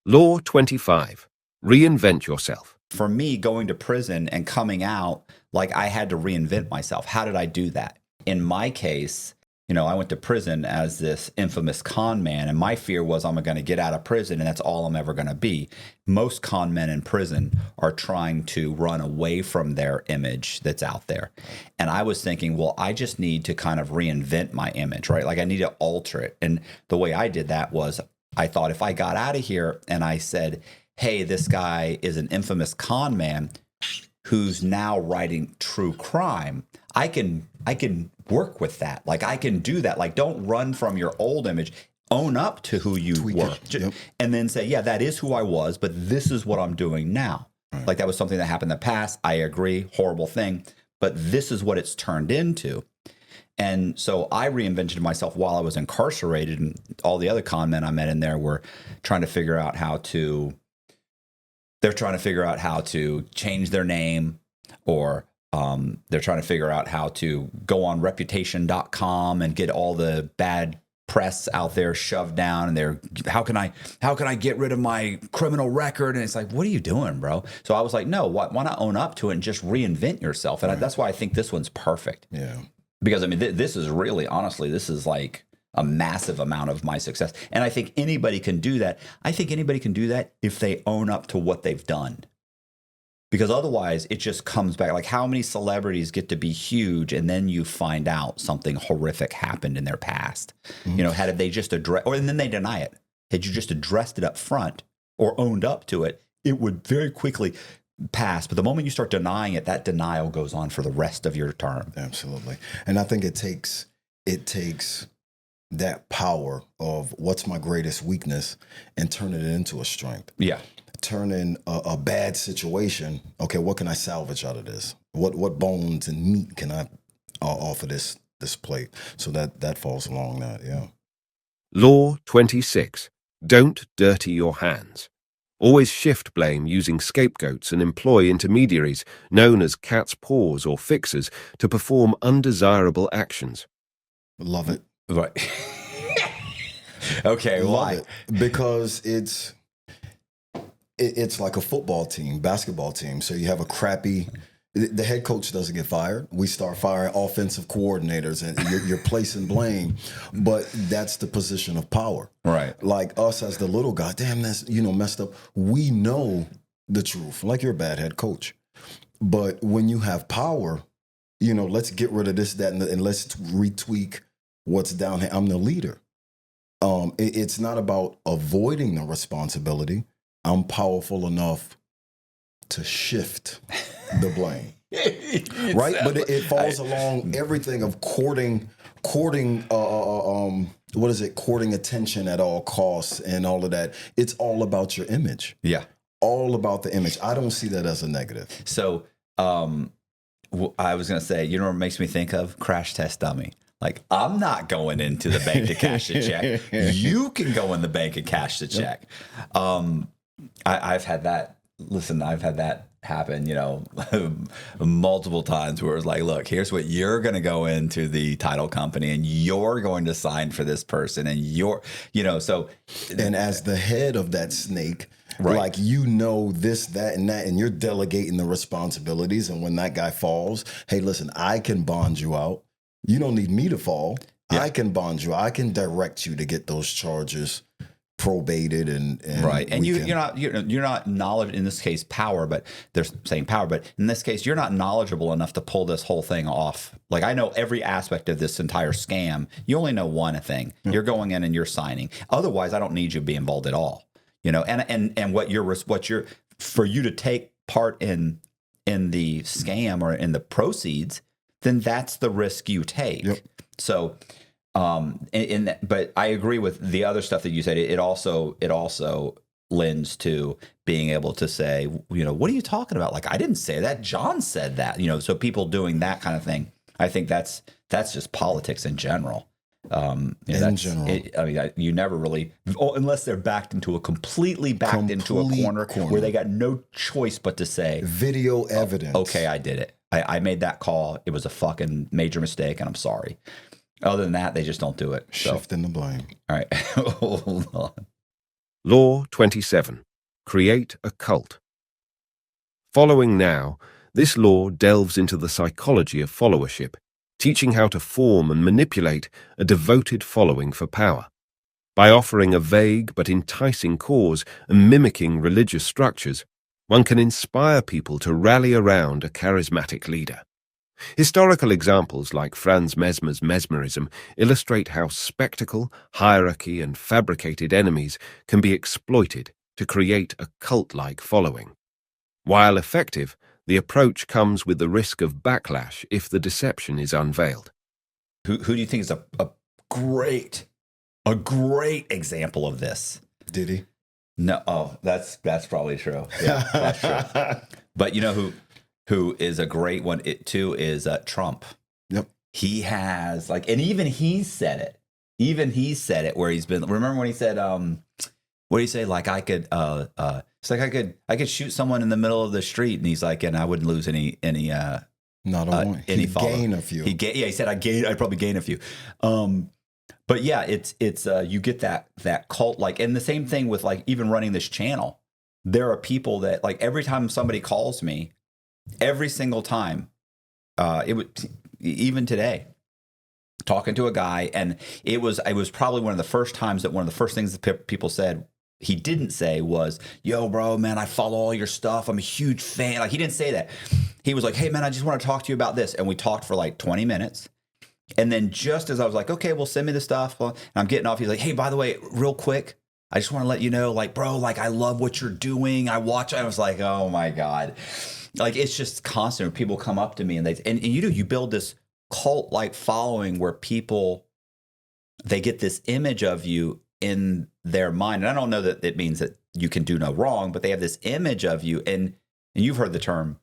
Law 25. Reinvent yourself. For me, going to prison and coming out, like I had to reinvent myself. How did I do that? In my case, I went to prison as this infamous con man, and my fear was I'm going to get out of prison and that's all I'm ever going to be. Most con men in prison are trying to run away from their image that's out there. And I was thinking, well, I just need to kind of reinvent my image, right? Like I need to alter it. And the way I did that was I thought if I got out of here and I said, hey, this guy is an infamous con man who's now writing true crime, I can work with that. Like I can do that. Like don't run from your old image. Own up to who you were. Yep. And then say, yeah, that is who I was, but this is what I'm doing now. Right. Like that was something that happened in the past. I agree, horrible thing, but this is what it's turned into. And so I reinvented myself while I was incarcerated, and all the other con men I met in there were trying to figure out how to change their name, or they're trying to figure out how to go on reputation.com and get all the bad press out there shoved down. And they're, how can I get rid of my criminal record? And it's like, what are you doing, bro? So I was like, no, why not own up to it and just reinvent yourself? And that's why I think this one's perfect. Yeah. Because I mean, this is really, honestly, this is like a massive amount of my success. And I think anybody can do that. I think anybody can do that if they own up to what they've done. Because otherwise, it just comes back. Like how many celebrities get to be huge and then you find out something horrific happened in their past? Mm-hmm. Had they just addressed, and then they deny it. Had you just addressed it up front or owned up to it, it would very quickly pass. But the moment you start denying it, that denial goes on for the rest of your term. Absolutely. And I think it takes that power of what's my greatest weakness and turning it into a strength. Yeah. Turning a bad situation. Okay, what can I salvage out of this? What bones and meat can I offer this plate? So that falls along that. Yeah. Law 26. Don't dirty your hands. Always shift blame using scapegoats and employ intermediaries, known as cat's paws or fixers, to perform undesirable actions. Love it. Right. Okay, why? Love it. Because it's like a football team, basketball team. So you have a crappy, the head coach doesn't get fired. We start firing offensive coordinators and you're placing blame, but that's the position of power. Right. Like us as the little guy, damn, that's, messed up. We know the truth. Like you're a bad head coach. But when you have power, let's get rid of this, that, and let's retweak what's down here. I'm the leader. It's not about avoiding the responsibility. I'm powerful enough to shift the blame, right? But it falls along everything of courting, what is it? Courting attention at all costs and all of that. It's all about your image. Yeah. All about the image. I don't see that as a negative. So I was going to say, what it makes me think of? Crash Test Dummy. Like, I'm not going into the bank to cash the check. You can go in the bank and cash the check. I've had that. Listen, I've had that happen, multiple times where it's like, look, here's what you're going to go into the title company and you're going to sign for this person and so. And as the head of that snake, right. Like, this, that, and that, and you're delegating the responsibilities. And when that guy falls, hey, listen, I can bond you out. You don't need me to fall. Yeah. I can bond you. I can direct you to get those charges probated and right. And you're not knowledgeable in this case, power, but they're saying power, but in this case, you're not knowledgeable enough to pull this whole thing off. Like I know every aspect of this entire scam. You only know one thing. Yeah. You're going in and you're signing. Otherwise, I don't need you to be involved at all. And what you're for you to take part in the scam or in the proceeds, then that's the risk you take. Yep. So, but I agree with the other stuff that you said. It also lends to being able to say, what are you talking about? Like, I didn't say that. John said that. So people doing that kind of thing. I think that's just politics in general. In general, you never really, unless they're completely backed into a corner where they got no choice but to say video evidence. Okay, I did it. I made that call. It was a fucking major mistake, and I'm sorry. Other than that, they just don't do it. Shifting the blame. All right, hold on. Law 27. Create a cult. Following now, this law delves into the psychology of followership, teaching how to form and manipulate a devoted following for power. By offering a vague but enticing cause and mimicking religious structures, one can inspire people to rally around a charismatic leader. Historical examples like Franz Mesmer's mesmerism illustrate how spectacle, hierarchy, and fabricated enemies can be exploited to create a cult-like following. While effective, the approach comes with the risk of backlash if the deception is unveiled. Who do you think is a great example of this? Did he? No, that's probably true. Yeah, that's true. But you know who is a great one? It too is Trump. Yep. He has and even he said it. Even he said it where he's been. Remember when he said, what did he say? Like I could, it's like I could shoot someone in the middle of the street, and he's like, and I wouldn't lose any Not a one. He'd gain a few. He said I'd probably gain a few. But yeah, it's you get that cult and the same thing with even running this channel. There are people that every time somebody calls me, every single time, it would even today, talking to a guy, and it was probably one of the first times that one of the first things that people said he didn't say was, "Yo, bro, man, I follow all your stuff. I'm a huge fan." He didn't say that. He was like, "Hey, man, I just want to talk to you about this," and we talked for 20 minutes. And then just as I was like, "Okay, well, send me the stuff," and I'm getting off, he's like, "Hey, by the way, real quick, I just want to let you know, bro, I love what you're doing. I watch." I was like, "Oh my God." It's just constant. People come up to me and you build this cult-like following where people, they get this image of you in their mind. And I don't know that it means that you can do no wrong, but they have this image of you. And you've heard the term,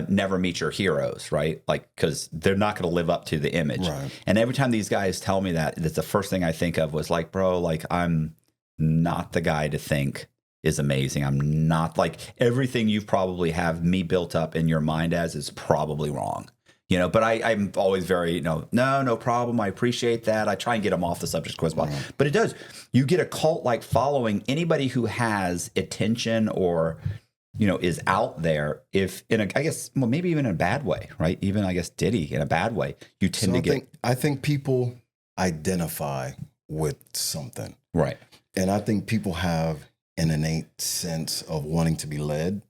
never meet your heroes, right? Because they're not going to live up to the image. Right. And every time these guys tell me that's the first thing I think of was bro, I'm not the guy to think is amazing. I'm not everything you probably have me built up in your mind as is probably wrong. But I'm always very, no problem. I appreciate that. I try and get them off the subject as quick as possible. But it does. You get a cult-like following. Anybody who has attention or, is out there, maybe even in a bad way, right? Even, Diddy in a bad way, you tend to get. I think people identify with something. Right. And I think people have an innate sense of wanting to be led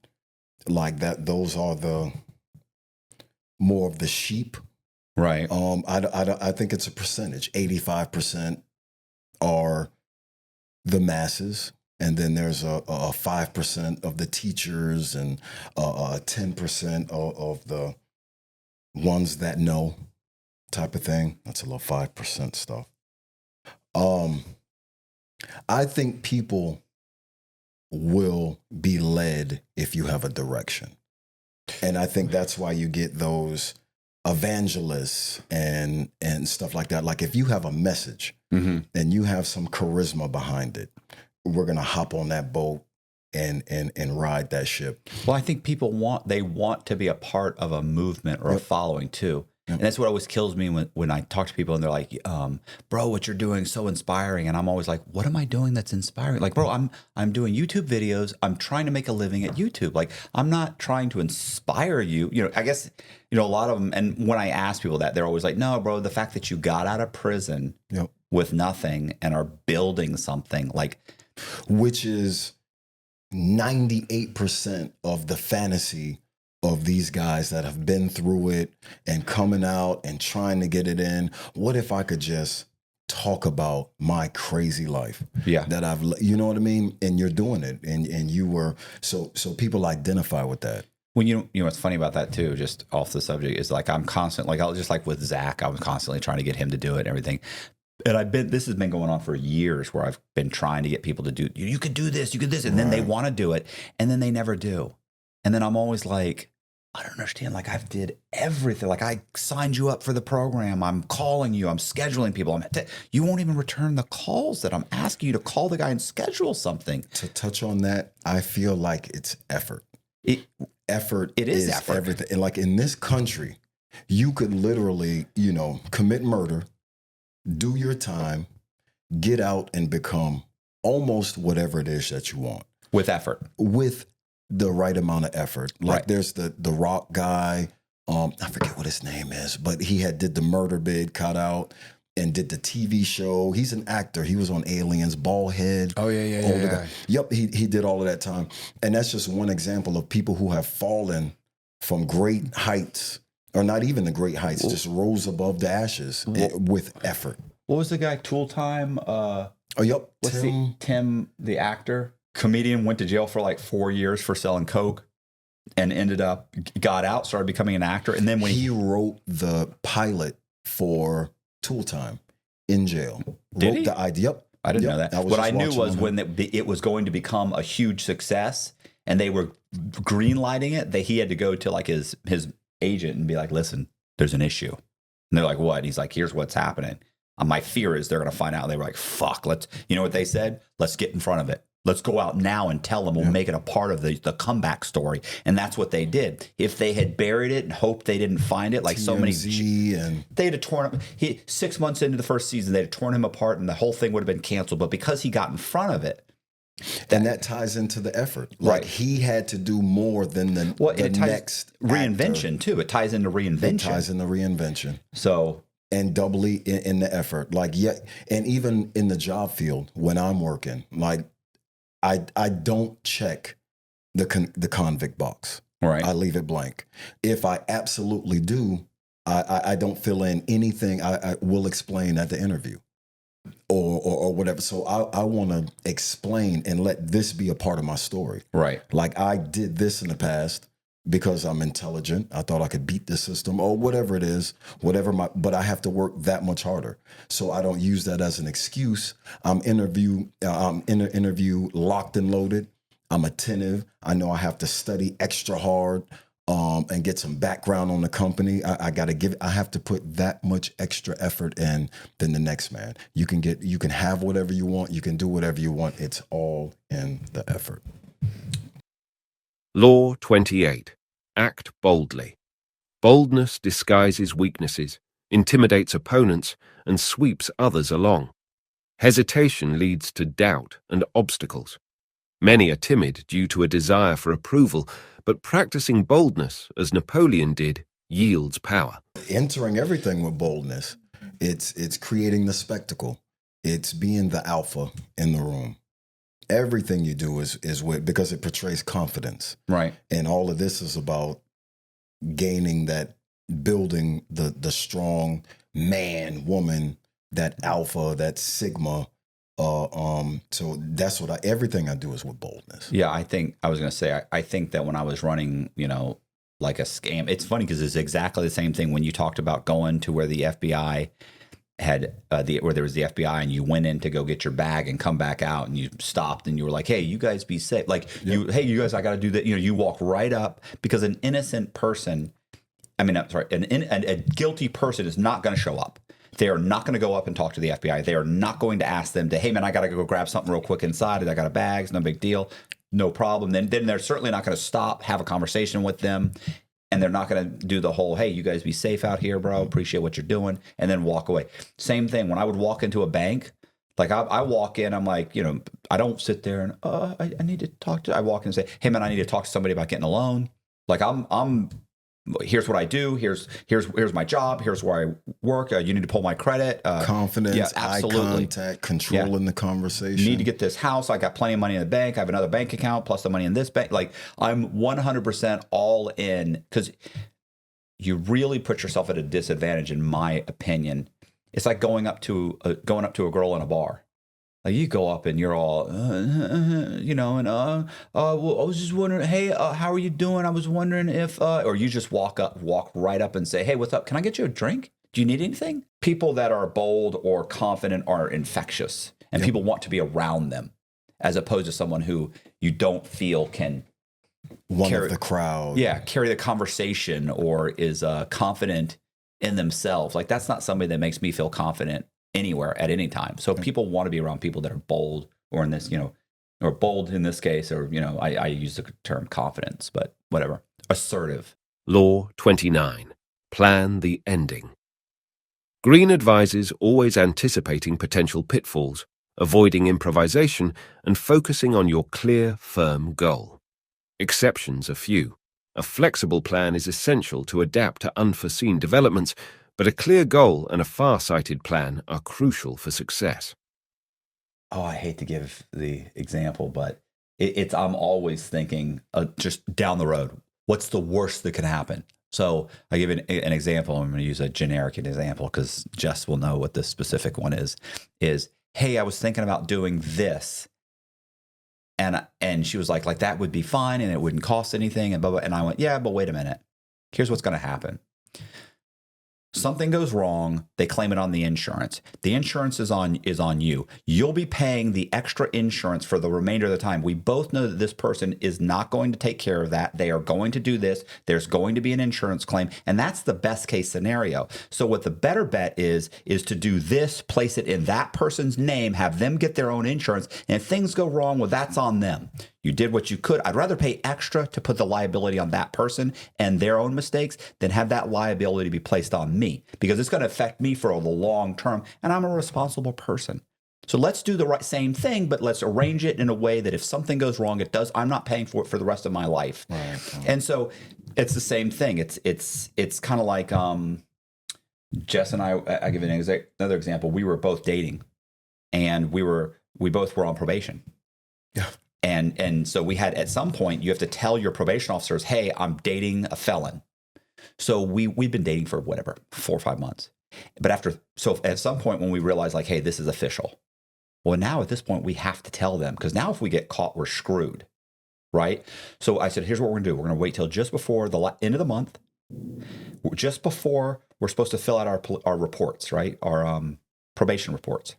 that. Those are the more of the sheep. Right. I think it's a percentage. 85% are the masses. And then there's a 5% of the teachers and 10% of the ones that know type of thing. That's a little 5% stuff. I think people will be led if you have a direction. And I think that's why you get those evangelists and stuff like that. If you have a message and you have some charisma behind it, we're going to hop on that boat and ride that ship. Well, I think people want to be a part of a movement or a following too. And that's what always kills me when I talk to people and they're like, bro, what you're doing is so inspiring. And I'm always like, what am I doing that's inspiring? Bro, I'm doing YouTube videos. I'm trying to make a living at YouTube. I'm not trying to inspire you. I guess, a lot of them. And when I ask people that, they're always like, no, bro, the fact that you got out of prison with nothing and are building something which is 98% of the fantasy of these guys that have been through it and coming out and trying to get it in. What if I could just talk about my crazy life that I've, you know what I mean? And you're doing it and you were, so people identify with that. When you know what's funny about that too, just off the subject, is I'm constant, I'll just with Zach, I was constantly trying to get him to do it and everything. And this has been going on for years where I've been trying to get people to do, you could do this, you could this. And then they want to do it and then they never do. And then I'm always like, I don't understand. I did everything. I signed you up for the program. I'm calling you. I'm scheduling people. You won't even return the calls that I'm asking you to call the guy and schedule something. To touch on that, I feel like it's effort. It is effort. Everything. And in this country, you could literally, commit murder, do your time, get out and become almost whatever it is that you want with effort, with the right amount of effort. Like Right. there's the rock guy, I forget what his name is, but he did the murder bid cutout and did the TV show. He's an actor. He was on Aliens, bald head. Oh, yeah. older guy. Yep, he did all of that time. And that's just one example of people who have fallen from great heights, or not even the great heights, just rose above the ashes with effort. What was the guy? Tool Time. Oh, yep. What's Tim, Tim, the actor, comedian, went to jail for like 4 years for selling coke, and got out, started becoming an actor, and then when he wrote the pilot for Tool Time in jail. Did wrote he? the idea. Yep. I didn't Yep. know that. was What just I knew watching was on when him. it was going to become a huge success, and they were green lighting it, that he had to go to like his agent and be like, "Listen, there's an issue." And they're like, "What?" And he's like, "Here's what's happening. My fear is they're going to find out." And they were like, "Fuck, let's." You know what they said? "Let's get in front of it. Let's go out now and tell them. We'll make it a part of the comeback story." And that's what they did. If they had buried it and hoped they didn't find it, like so many, TMZ and they'd have torn him. 6 months into the first season, they'd have torn him apart, and the whole thing would have been canceled. But because he got in front of it, that ties into the effort. Like Right. he had to do more than the it ties next reinvention actor. too. It ties into reinvention. It ties into reinvention. So And doubly in the effort. Like, yeah, and even in the job field when I'm working, like I don't check the convict box. right, I leave it blank. If I absolutely do, I don't fill in anything. I will explain at the interview or whatever. So I want to explain and let this be a part of my story. right, Like I did this in the past because I'm intelligent. I thought I could beat the system or whatever it is, but I have to work that much harder. So I don't use that as an excuse. I'm interview locked and loaded. I'm attentive. I know I have to study extra hard and get some background on the company. I have to put that much extra effort in than the next man. You can have whatever you want. You can do whatever you want. It's all in the effort. Law 28. Act boldly. Boldness disguises weaknesses, intimidates opponents, and sweeps others along. Hesitation leads to doubt and obstacles. Many are timid due to a desire for approval, but practicing boldness, as Napoleon did, yields power. Entering everything with boldness. It's creating the spectacle. It's being the alpha in the room. Everything you do is because it portrays confidence. right. And all of this is about gaining that, building the strong man, woman, that alpha, that sigma. So that's what everything I do is with boldness. Yeah, I think I was going to say, I think that when I was running, like a scam, it's funny because it's exactly the same thing when you talked about going to where the FBI had where there was the FBI and you went in to go get your bag and come back out and you stopped and you were like, "Hey, you guys be safe." Like hey, you guys, I got to do that. You walk right up because an innocent person, I'm sorry, a guilty person is not going to show up. They are not going to go up and talk to the FBI. They are not going to ask them to, "Hey man, I got to go grab something real quick inside. I got a bag. It's no big deal. No problem." Then they're certainly not going to stop, have a conversation with them. And they're not going to do the whole, "Hey, you guys be safe out here, bro. Appreciate what you're doing," and then walk away. Same thing when I would walk into a bank. Like I walk in, I'm like, I don't sit there and I need to talk to. I walk in and say, "Hey man, I need to talk to somebody about getting a loan." Like I'm here's what I do. Here's my job. Here's where I work. You need to pull my credit. Confidence, yeah, eye absolutely. contact, controlling the conversation. You need to get this house. I got plenty of money in the bank. I have another bank account plus the money in this bank. Like I'm 100% all in because you really put yourself at a disadvantage, in my opinion. It's like going up to a girl in a bar. Like you go up and you're all, well, I was just wondering, "Hey, how are you doing? I was wondering if," or you just walk right up and say, "Hey, what's up? Can I get you a drink? Do you need anything?" People that are bold or confident are infectious, and people want to be around them, as opposed to someone who you don't feel can One of the crowd. yeah, carry the conversation or is confident in themselves. Like that's not somebody that makes me feel confident anywhere at any time. So people want to be around people that are bold, or in this, or bold in this case, or I use the term confidence, but whatever. Assertive. Law 29. Plan the ending. Green advises always anticipating potential pitfalls, avoiding improvisation, and focusing on your clear, firm goal. Exceptions are few. A flexible plan is essential to adapt to unforeseen developments, but a clear goal and a far-sighted plan are crucial for success. Oh, I hate to give the example, but I'm always thinking just down the road, what's the worst that can happen? So I give an example. I'm going to use a generic example because Jess will know what the specific one is, hey, I was thinking about doing this. And she was like that would be fine and it wouldn't cost anything and blah, blah. And I went, yeah, but wait a minute. Here's what's going to happen. Something goes wrong. They claim it on the insurance. The insurance is on you. You'll be paying the extra insurance for the remainder of the time. We both know that this person is not going to take care of that. They are going to do this. There's going to be an insurance claim. And that's the best case scenario. So what the better bet is to do this, place it in that person's name, have them get their own insurance. And if things go wrong, well, that's on them. You did what you could. I'd rather pay extra to put the liability on that person and their own mistakes than have that liability be placed on me because it's going to affect me for the long term. And I'm a responsible person. So let's do the same thing, but let's arrange it in a way that if something goes wrong, I'm not paying for it for the rest of my life. Right. And so it's the same thing. It's kind of like Jess and I give another example. We were both dating and we both were on probation. Yeah. And so we had, at some point, you have to tell your probation officers, hey, I'm dating a felon. So we've been dating for 4 or 5 months. But at some point when we realized hey, this is official. Well, now at this point, we have to tell them because now if we get caught, we're screwed. Right. So I said, here's what we're going to do. We're going to wait till just before the end of the month, just before we're supposed to fill out our reports, right? Our probation reports.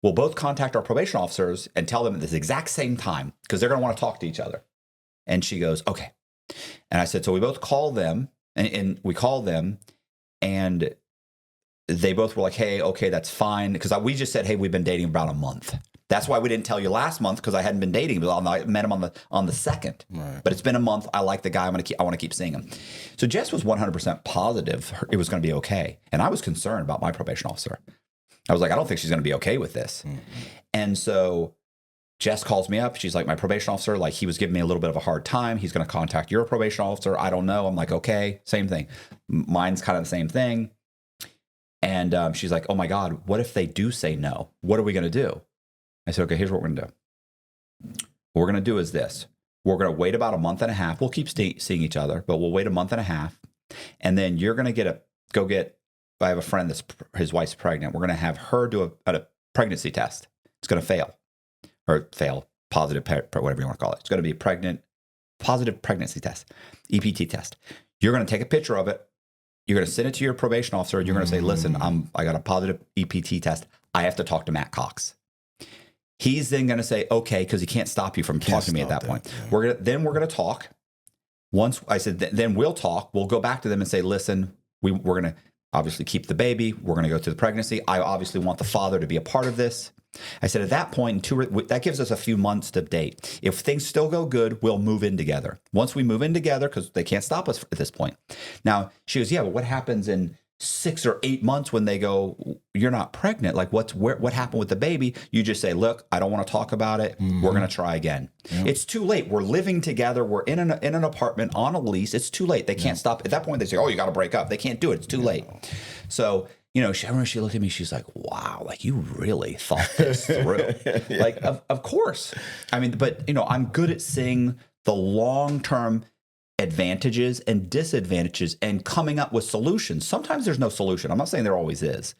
We'll both contact our probation officers and tell them at this exact same time because they're going to want to talk to each other. And she goes, okay. And I said, so we both call them and we call them and they both were like, hey, okay, that's fine. Because we just said, hey, we've been dating about a month. That's why we didn't tell you last month because I hadn't been dating. But I met him on the 2nd. Right. But it's been a month. I like the guy. I want to keep seeing him. So Jess was 100% positive it was going to be okay. And I was concerned about my probation officer. I was like, I don't think she's going to be okay with this. Mm-hmm. And so Jess calls me up. She's like, my probation officer, he was giving me a little bit of a hard time. He's going to contact your probation officer. I don't know. I'm like, okay, same thing. Mine's kind of the same thing. And she's like, oh my God, what if they do say no? What are we going to do? I said, okay, here's what we're going to do. What we're going to do is this. We're going to wait about a month and a half. We'll keep seeing each other, but we'll wait a month and a half. And then you're going to I have a friend his wife's pregnant. We're going to have her do a pregnancy test. It's going to fail, positive, whatever you want to call it. It's going to be a positive pregnancy test, EPT test. You're going to take a picture of it. You're going to send it to your probation officer. You're going to say, listen, I got a positive EPT test. I have to talk to Matt Cox. He's then going to say, okay, because he can't stop you from talking to me at that point. Yeah. We're going to talk. Once I said, then we'll talk. We'll go back to them and say, listen, we're going to obviously keep the baby. We're going to go through the pregnancy. I obviously want the father to be a part of this. I said, at that point, that gives us a few months to date. If things still go good, we'll move in together. Once we move in together, because they can't stop us at this point. Now, she goes, yeah, but what happens in 6 or 8 months when they go, you're not pregnant? What happened with the baby? You just say, look, I don't want to talk about it. Mm-hmm. We're going to try again. Yep. It's too late. We're living together. We're in an apartment on a lease. It's too late. They can't stop. At that point, they say, oh, you got to break up. They can't do it. It's too late. So, she looked at me, she's like, wow, you really thought this through. Of course. I mean, but, I'm good at seeing the long-term advantages and disadvantages and coming up with solutions. Sometimes there's no solution. I'm not saying there always is.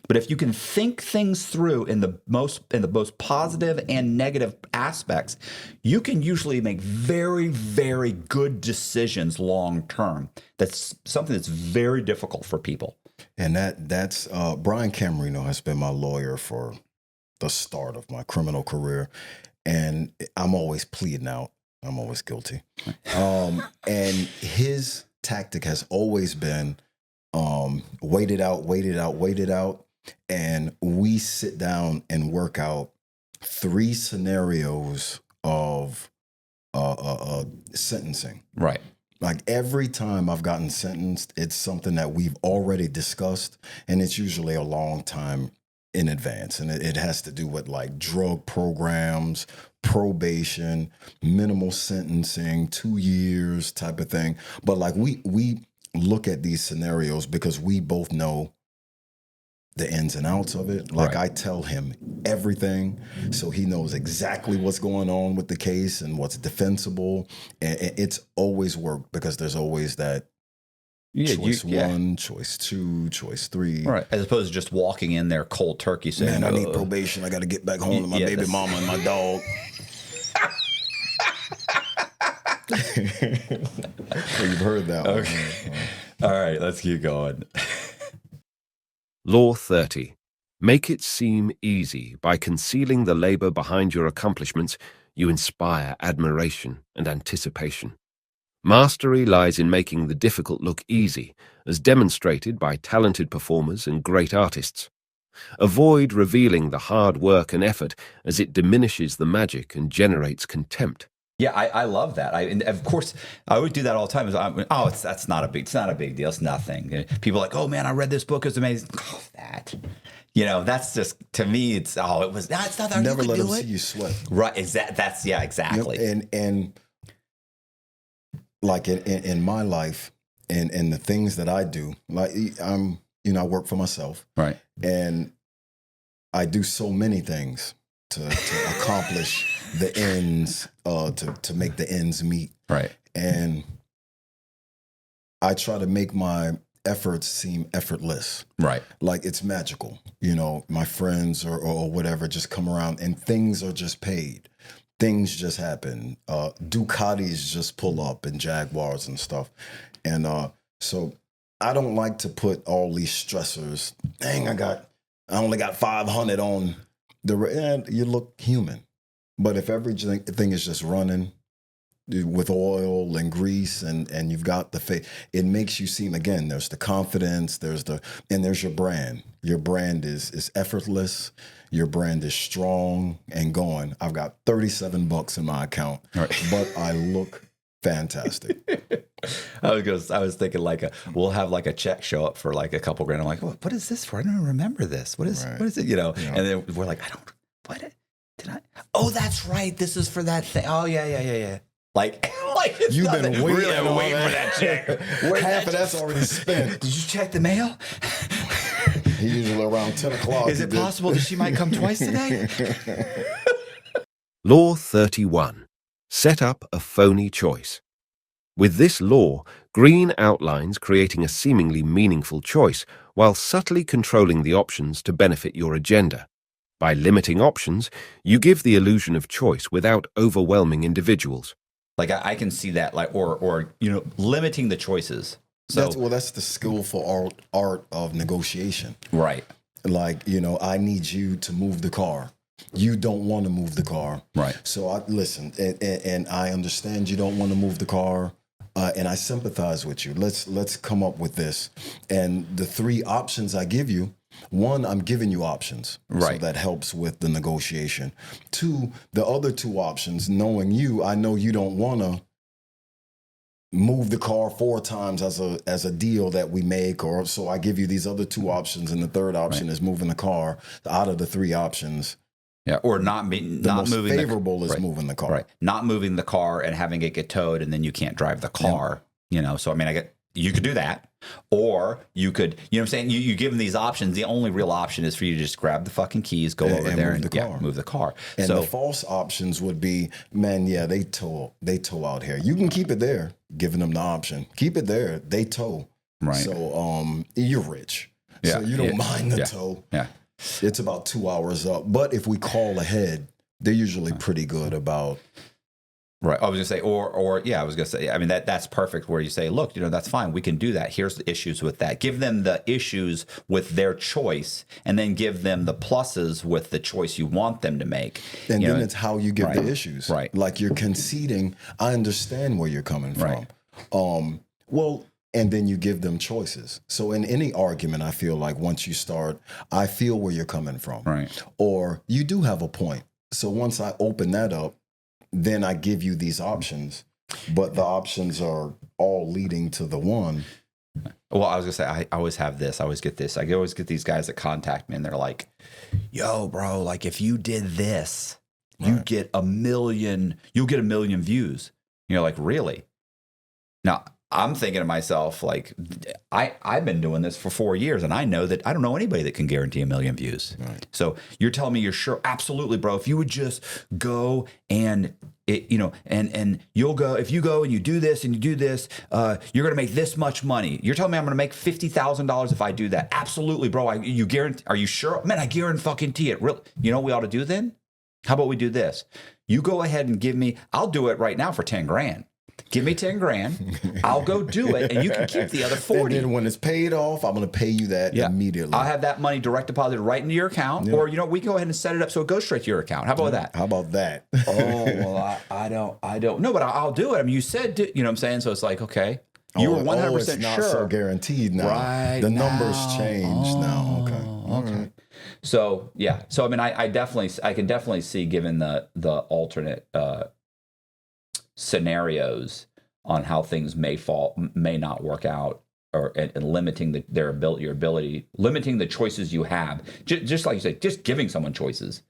But if you can think things through in the most positive and negative aspects, you can usually make very, very good decisions long term. That's something that's very difficult for people. And that's Brian Camerino has been my lawyer for the start of my criminal career. And I'm always pleading out. I'm always guilty. And his tactic has always been wait it out. And we sit down and work out 3 scenarios of sentencing. Right. Every time I've gotten sentenced, it's something that we've already discussed, and it's usually a long time in advance, and it has to do with like drug programs, probation, minimal sentencing, 2 years type of thing. But like we look at these scenarios because we both know the ins and outs of it. Like Right. I tell him everything, so he knows exactly what's going on with the case and what's defensible. And it's always worked because there's always that choice one, choice two, choice three. Right. As opposed to just walking in there cold turkey saying, Man, I need probation. I got to get back home to my baby mama and my dog. You've heard that one. Okay. All right, let's keep going. Law 30. Make it seem easy. By concealing the labor behind your accomplishments, you inspire admiration and anticipation. Mastery lies in making the difficult look easy, as demonstrated by talented performers and great artists. Avoid revealing the hard work and effort, as it diminishes the magic and generates contempt. Yeah, I love that. And of course, I would do that all the time. It's not a big deal. It's nothing. People are like, oh man, I read this book. It's amazing. Oh, that. That's just, to me, it's not that. Never let them see you sweat. Right. Exactly. Yep. And like in my life and the things that I do, like I work for myself. Right. And I do so many things to accomplish the ends, to make the ends meet. Right. And I try to make my efforts seem effortless. Right. Like it's magical. My friends or whatever just come around and things are just paid. Things just happen. Ducatis just pull up and Jaguars and stuff. And so I don't like to put all these stressors. Dang, I only got 500 on and you look human. But if everything is just running with oil and grease and you've got the faith, it makes you seem, again, there's the confidence, there's your brand. Your brand is effortless. Your brand is strong and going. I've got $37 in my account, right. But I look fantastic. I was thinking we'll have like a check show up for like a couple grand. I'm like, what is this for? I don't even remember this. What is it? And then we're like, what did I? Oh, that's right. This is for that thing. Oh yeah. Like you've been waiting for that check. Half of that's already spent. Did you check the mail? Usually around 10 o'clock. Is it possible that she might come twice today? Law 31. Set up a phony choice. With this law, green outlines creating a seemingly meaningful choice, while subtly controlling the options to benefit your agenda. By limiting options, you give the illusion of choice without overwhelming individuals. Like I can see that, or limiting the choices. So that's the skillful art of negotiation. Right. Like, I need you to move the car. You don't want to move the car. Right. So I listen, and I understand you don't want to move the car. And I sympathize with you. Let's come up with this. And the 3 options I give you, 1, I'm giving you options. Right. So that helps with the negotiation. 2, the other 2 options, knowing you, I know you don't want to move the car 4 times as a deal that we make, or so I give you these other 2 options, and the third option is moving the car. Out of the 3 options, or not most moving favorable is moving the car. Right. Not moving the car and having it get towed, and then you can't drive the car. So I mean, you could do that, or you could, what I'm saying? You give them these options. The only real option is for you to just grab the fucking keys, go over there, and move the car. And the false options would be, man, they tow out here. You can keep it there, giving them the option. Keep it there, they tow. Right. So you're rich, so you don't mind the tow. Yeah. It's about 2 hours up, but if we call ahead, they're usually pretty good about. Right. I was gonna say, I was gonna say, I mean, that's perfect. Where you say, look, that's fine. We can do that. Here's the issues with that. Give them the issues with their choice, and then give them the pluses with the choice you want them to make. And then it's how you give the issues. Right. Like you're conceding. I understand where you're coming from. Right. And then you give them choices. So in any argument, I feel like once you start, I feel where you're coming from. Right. Or you do have a point. So once I open that up, then I give you these options, but the options are all leading to the one. Well, I was gonna say I always have this. I always get this. I always get these guys that contact me, and they're like, "Yo, bro, like if you did this, you get 1 million. You'll get 1 million views." And you're like, "Really?" Now I'm thinking to myself, like, I've been doing this for 4 years, and I know that I don't know anybody that can guarantee 1 million views. Right. So you're telling me you're sure? Absolutely, bro. If you would just go and and you'll go, if you go and you do this and you do this, you're going to make this much money. You're telling me I'm going to make $50,000 if I do that? Absolutely, bro. You guarantee? Are you sure? Man, I guarantee it. Really? You know what we ought to do then? How about we do this? You go ahead and give me. I'll do it right now for 10 grand. Give me 10 grand. I'll go do it, and you can keep the other 40. And then when it's paid off, I'm going to pay you that immediately. I'll have that money direct deposited right into your account, or we can go ahead and set it up so it goes straight to your account. How about that? How about that? Oh, well, I don't know, but I'll do it. I mean, you said, you know what I'm saying? So it's like, okay, you were 100% it's not sure. so guaranteed now. Right. The numbers change now. Okay. Okay. So yeah. So I mean, I can definitely see, given the alternate scenarios on how things may not work out, or and limiting your ability, limiting the choices you have. Just like you said, just giving someone choices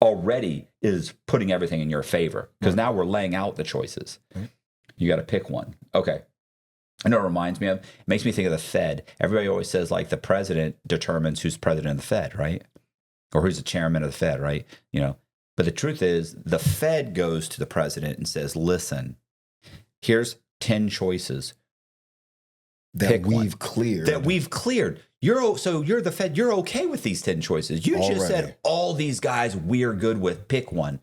already is putting everything in your favor, because now we're laying out the choices. You got to pick one. Okay. I know it reminds me of, it makes me think of the Fed. Everybody always says, like, the president determines who's president of the Fed, right? Or who's the chairman of the Fed, right? But the truth is, the Fed goes to the president and says, listen, here's 10 choices that we've cleared. So you're the Fed. You're okay with these 10 choices. You just said all these guys we're good with. Pick one.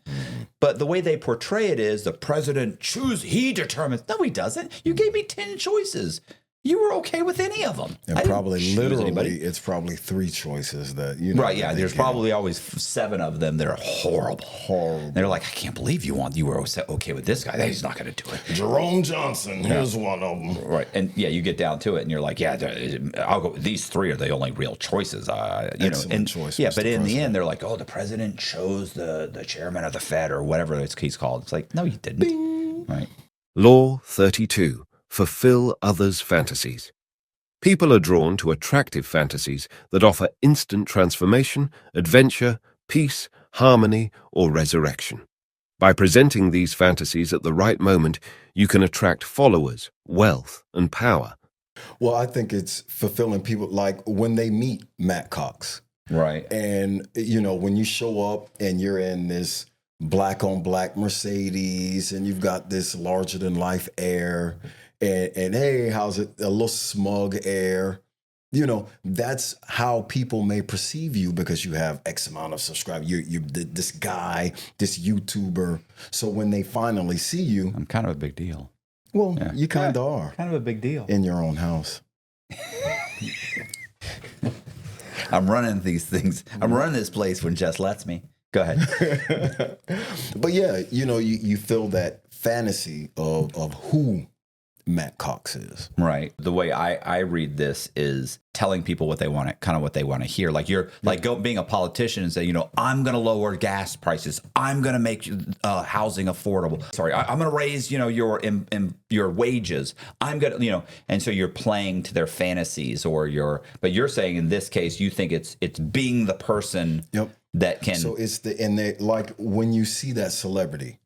But the way they portray it is the president he determines. No, he doesn't. You gave me 10 choices. You were okay with any of them. And probably literally, it's probably 3 choices that Right, yeah. There's probably always 7 of them that are horrible. Horrible. They're like, I can't believe you were okay with this guy. He's not going to do it. Jerome Johnson, here's one of them. Right, and you get down to it, and you're like, I'll go. These 3 are the only real choices. Excellent choice. Yeah, but in the end, they're like, oh, the president chose the chairman of the Fed, or whatever he's called. It's like, no, you didn't. Bing. Right. Law 32. Fulfill others' fantasies. People are drawn to attractive fantasies that offer instant transformation, adventure, peace, harmony, or resurrection. By presenting these fantasies at the right moment, you can attract followers, wealth, and power. Well, I think it's fulfilling people, like when they meet Matt Cox. Right. And, when you show up and you're in this black on black Mercedes and you've got this larger than life air, and hey, how's it? A little smug air. That's how people may perceive you, because you have X amount of subscribers. You're this guy, this YouTuber. So when they finally see you, I'm kind of a big deal. Well, you kind of are. Kind of a big deal. In your own house. I'm running these things. I'm running this place when Jess lets me. Go ahead. But yeah, you feel that fantasy of who Matt Cox is. Right. The way I read this is telling people what they want to hear. Like being a politician and say, I'm going to lower gas prices. I'm going to make housing affordable. Sorry, I'm going to raise, your wages. I'm going to, and so you're playing to their fantasies, but you're saying in this case, you think it's being the person that can. So it's like when you see that celebrity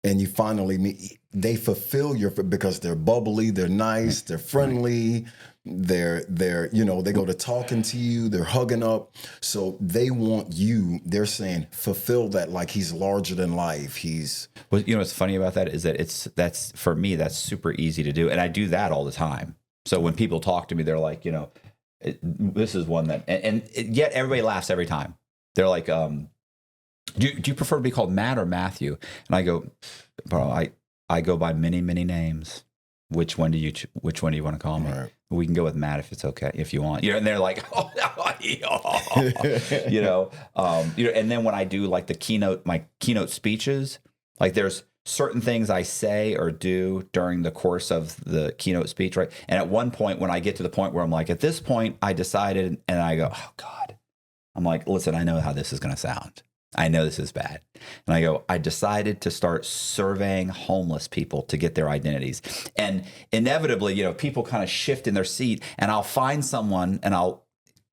and you finally meet, they fulfill because they're bubbly, they're nice, they're friendly, they're they go to talking to you, they're hugging up. So they want you, they're saying, fulfill that, like he's larger than life. Well, what's funny about that is that that's for me, that's super easy to do. And I do that all the time. So when people talk to me, they're like, this is one that, and yet everybody laughs every time. They're like, do you prefer to be called Matt or Matthew? And I go, bro, I go by many, many names. Which one do you want to call me? Right. We can go with Matt if it's okay, if you want. And they're like, and then when I do like my keynote speeches, like there's certain things I say or do during the course of the keynote speech, right? And at one point, when I get to the point where I'm like, at this point, I decided, and I go, oh God. I'm like, listen, I know how this is going to sound. I know this is bad. And I go, I decided to start surveying homeless people to get their identities. And inevitably, people kind of shift in their seat, and I'll find someone and I'll,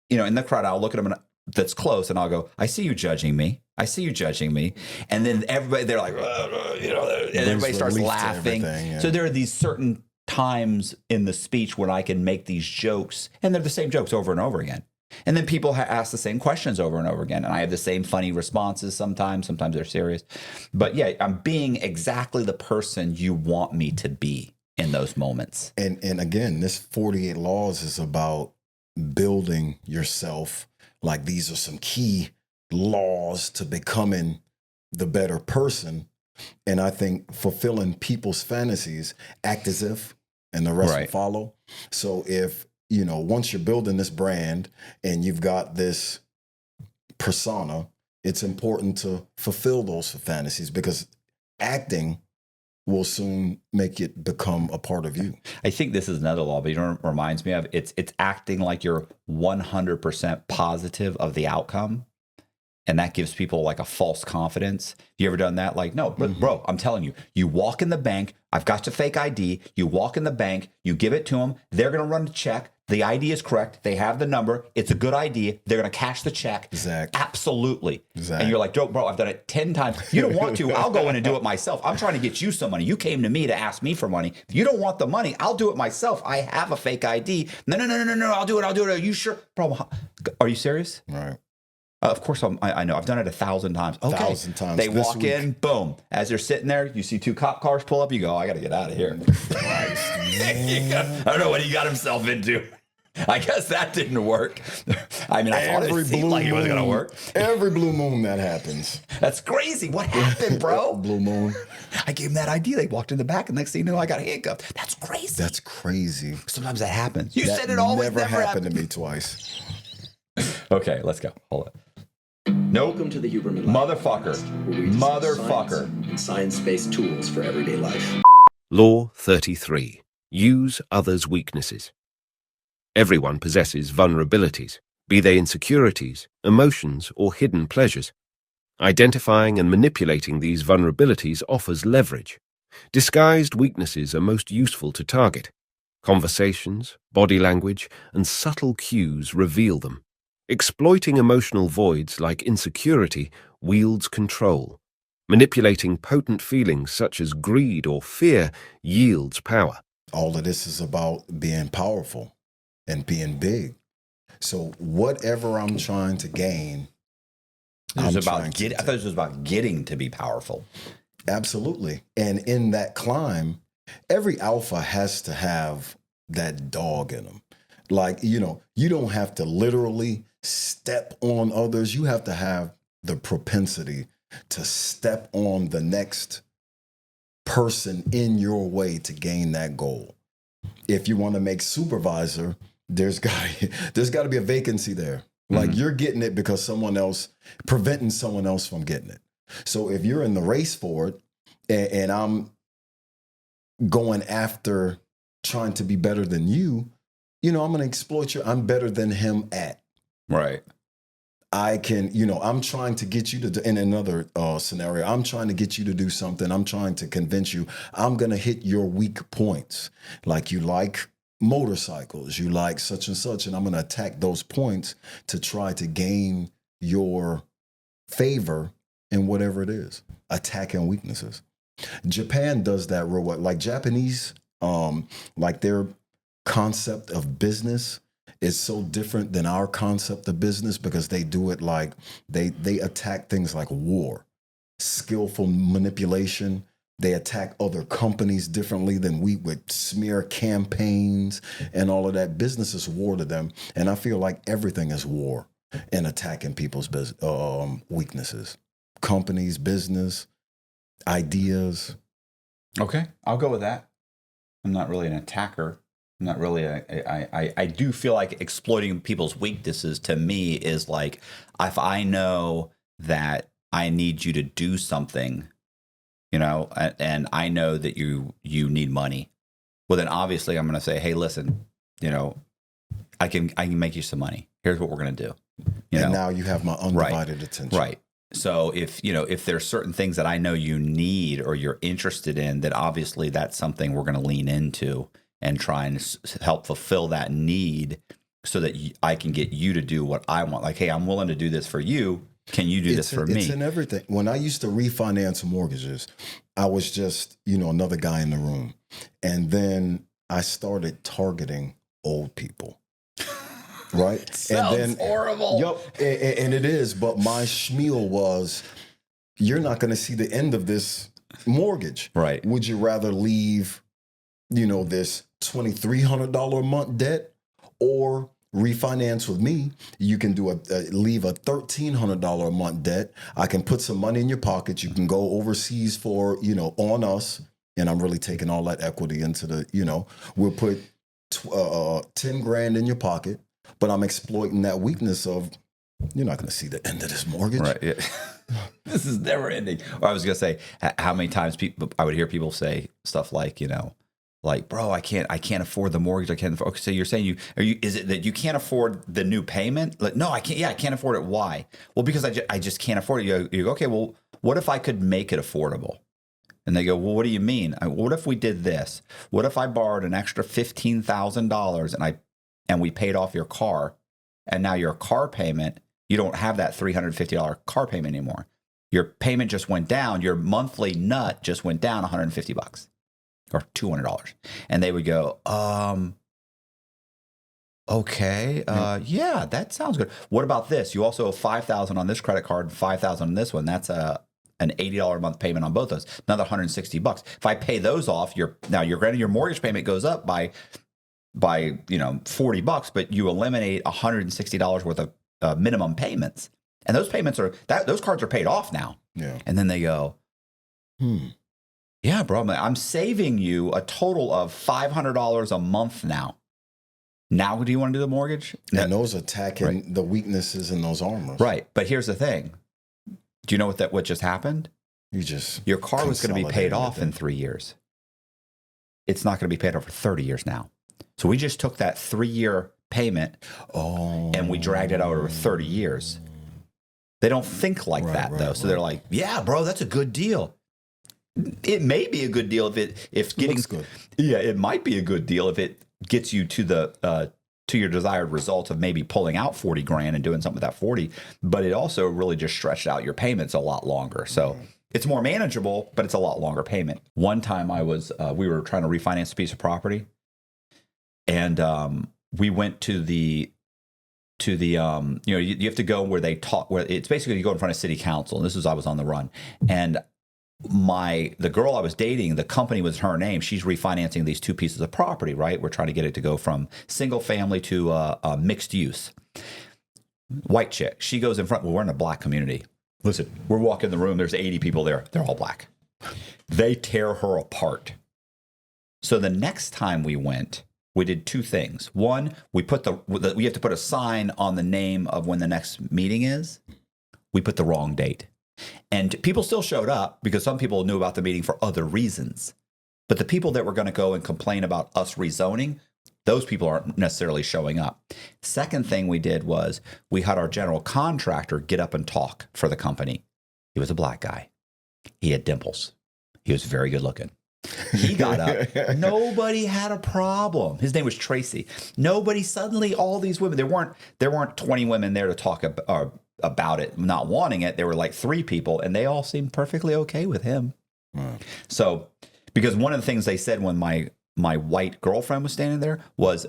in the crowd, I'll look at them that's close and I'll go, I see you judging me. I see you judging me. And then everybody, they're like, and everybody starts laughing. Yeah. So there are these certain times in the speech when I can make these jokes, and they're the same jokes over and over again. And then people ask the same questions over and over again. And I have the same funny responses sometimes. Sometimes they're serious. But yeah, I'm being exactly the person you want me to be in those moments. And again, this 48 Laws is about building yourself. Like, these are some key laws to becoming the better person. And I think fulfilling people's fantasies, act as if, and the rest will follow. So if, once you're building this brand and you've got this persona, it's important to fulfill those fantasies, because acting will soon make it become a part of you. I think this is another law, but it reminds me of, it's acting like you're 100% positive of the outcome. And that gives people like a false confidence. You ever done that? Like, no, but bro, I'm telling you, you walk in the bank, I've got your fake ID. You walk in the bank, you give it to them. They're going to run the check. The ID is correct. They have the number. It's a good idea. They're going to cash the check. Exactly. Absolutely. Exactly. And you're like, bro, I've done it 10 times. You don't want to. I'll go in and do it myself. I'm trying to get you some money. You came to me to ask me for money. If you don't want the money, I'll do it myself. I have a fake ID. No. I'll do it. Are you sure? Bro, are you serious? Right. Of course, I know. I've done it 1,000 times. Okay. 1,000 times. They walk in, boom. As they're sitting there, you see 2 cop cars pull up. You go, I got to get out of here. I don't know what he got himself into. I guess that didn't work. I mean, I thought it seemed like it was going to work. Every blue moon that happens. That's crazy. What happened, bro? Blue moon. I gave him that ID. They walked in the back, and next thing you know, I got handcuffed. That's crazy. That's crazy. Sometimes that happens. You that said it always never happened to me twice. Okay, let's go. Hold it. Nope. Welcome to the Huberman Motherfucker. Motherfucker. And science-based tools for everyday life. Law 33. Use others' weaknesses. Everyone possesses vulnerabilities, be they insecurities, emotions, or hidden pleasures. Identifying and manipulating these vulnerabilities offers leverage. Disguised weaknesses are most useful to target. Conversations, body language, and subtle cues reveal them. Exploiting emotional voids like insecurity wields control. Manipulating potent feelings such as greed or fear yields power. All of this is about being powerful and being big. So whatever I'm trying to gain, I thought this was about getting to be powerful. Absolutely. And in that climb, every alpha has to have that dog in them. Like, you don't have to literally step on others. You have to have the propensity to step on the next person in your way to gain that goal. If you want to make supervisor, there's got to be a vacancy there. Like you're getting it because preventing someone else from getting it. So if you're in the race for it and I'm going after trying to be better than you, I'm going to exploit I'm better than him at. Right. I can, I'm trying to get you to, in another scenario, I'm trying to get you to do something. I'm trying to convince you. I'm going to hit your weak points. Like you like motorcycles, you like such and such, and I'm going to attack those points to try to gain your favor in whatever it is. Attacking weaknesses. Japan does that real well. Like Japanese, like their concept of business is so different than our concept of business because they do it like they attack things like war, skillful manipulation. They attack other companies differently than we would, smear campaigns and all of that. Business is war to them. And I feel like everything is war in attacking people's weaknesses. Companies, business, ideas. Okay, I'll go with that. I'm not really an attacker. I'm not really I do feel like exploiting people's weaknesses to me is like, if I know that I need you to do something, and I know that you need money, well, then obviously I'm going to say, hey, listen, I can make you some money. Here's what we're going to do. And now you have my undivided attention. Right. So if there's certain things that I know you need or you're interested in, then obviously that's something we're going to lean into and try and help fulfill that need so that I can get you to do what I want. Like, hey, I'm willing to do this for you. Can you do this for me? It's in everything. When I used to refinance mortgages, I was just, another guy in the room. And then I started targeting old people. Right? Sounds horrible. Yep. And it is. But my schmeal was, you're not going to see the end of this mortgage. Right. Would you rather leave, this $2,300 a month debt or refinance with me? You can leave a $1,300 a month debt. I can put some money in your pocket. You can go overseas for, on us. And I'm really taking all that equity into we'll put 10 grand in your pocket, but I'm exploiting that weakness of, you're not going to see the end of this mortgage. Right. Yeah. This is never ending. Or I was going to say, how many times I would hear people say stuff like, bro, I can't afford the mortgage. I can't afford. Okay, so you're saying is it that you can't afford the new payment? Like, no, I can't. Yeah, I can't afford it. Why? Well, because I just can't afford it. You go, okay, well, what if I could make it affordable? And they go, well, what do you mean? What if we did this? What if I borrowed an extra $15,000 and we paid off your car, and now your car payment, you don't have that $350 car payment anymore. Your payment just went down. Your monthly nut just went down $150 or $200. And they would go, okay, yeah, that sounds good. What about this? You also owe $5,000 on this credit card, $5,000 on this one. That's an $80 a month payment on both those, another $160. If I pay those off, granted your mortgage payment goes up by $40, but you eliminate $160 worth of minimum payments, and those payments those cards are paid off now. Yeah, and then they go, yeah, bro, I'm saving you a total of $500 a month now. Now, do you want to do the mortgage? And those attacking the weaknesses in those armors. Right, but here's the thing. Do you know what just happened? Your car was going to be paid off in 3 years. It's not going to be paid off for 30 years now. So we just took that 3-year payment and we dragged it out over 30 years. They don't think like that, though. So they're like, yeah, bro, that's a good deal. It may be a good deal if getting looks good. Yeah, it might be a good deal if it gets you to your desired result of maybe pulling out 40 grand and doing something with that 40, but it also really just stretched out your payments a lot longer. So it's more manageable, but it's a lot longer payment. One time we were trying to refinance a piece of property, and we went to the you have to go where they talk, where it's basically you go in front of city council. And I was on the run, and the girl I was dating, the company was her name. She's refinancing these 2 pieces of property, right? We're trying to get it to go from single family to mixed use. White chick. She goes in front. Well, we're in a black community. Listen, we're walking in the room. There's 80 people there. They're all black. They tear her apart. So the next time we went, we did 2 things. One, we have to put a sign on the name of when the next meeting is. We put the wrong date. And people still showed up because some people knew about the meeting for other reasons. But the people that were going to go and complain about us rezoning, those people aren't necessarily showing up. Second thing we did was we had our general contractor get up and talk for the company. He was a black guy. He had dimples. He was very good looking. He got up. Nobody had a problem. His name was Tracy. Nobody, suddenly all these women, there weren't 20 women there to talk about it, not wanting it. There were like 3 people, and they all seemed perfectly okay with him. So, because one of the things they said when my white girlfriend was standing there was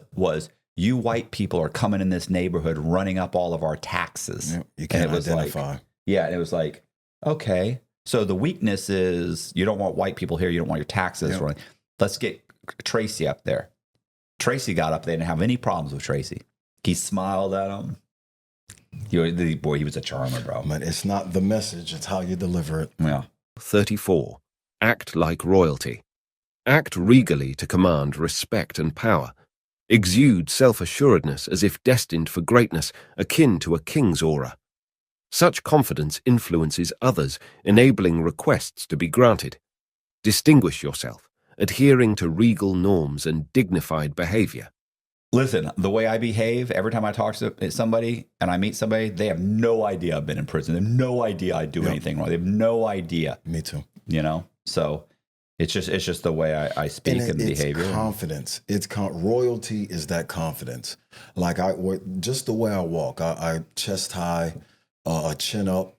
you white people are coming in this neighborhood running up all of our taxes. Yeah, you can't identify. And it was like, okay. So the weakness is you don't want white people here. You don't want your taxes running. Let's get Tracy up there. Tracy got up there and didn't have any problems with Tracy. He smiled at him. He was a charmer, bro. But it's not the message, it's how you deliver it. Yeah. 34. Act like royalty. Act regally to command respect and power. Exude self-assuredness as if destined for greatness, akin to a king's aura. Such confidence influences others, enabling requests to be granted. Distinguish yourself, adhering to regal norms and dignified behavior. Listen, the way I behave every time I talk to somebody and I meet somebody, they have no idea I've been in prison. They have no idea I do anything wrong. They have no idea. Me too. So it's just the way I speak and behavior. It's confidence. Royalty is that confidence. Like just the way I walk, I chest high, chin up,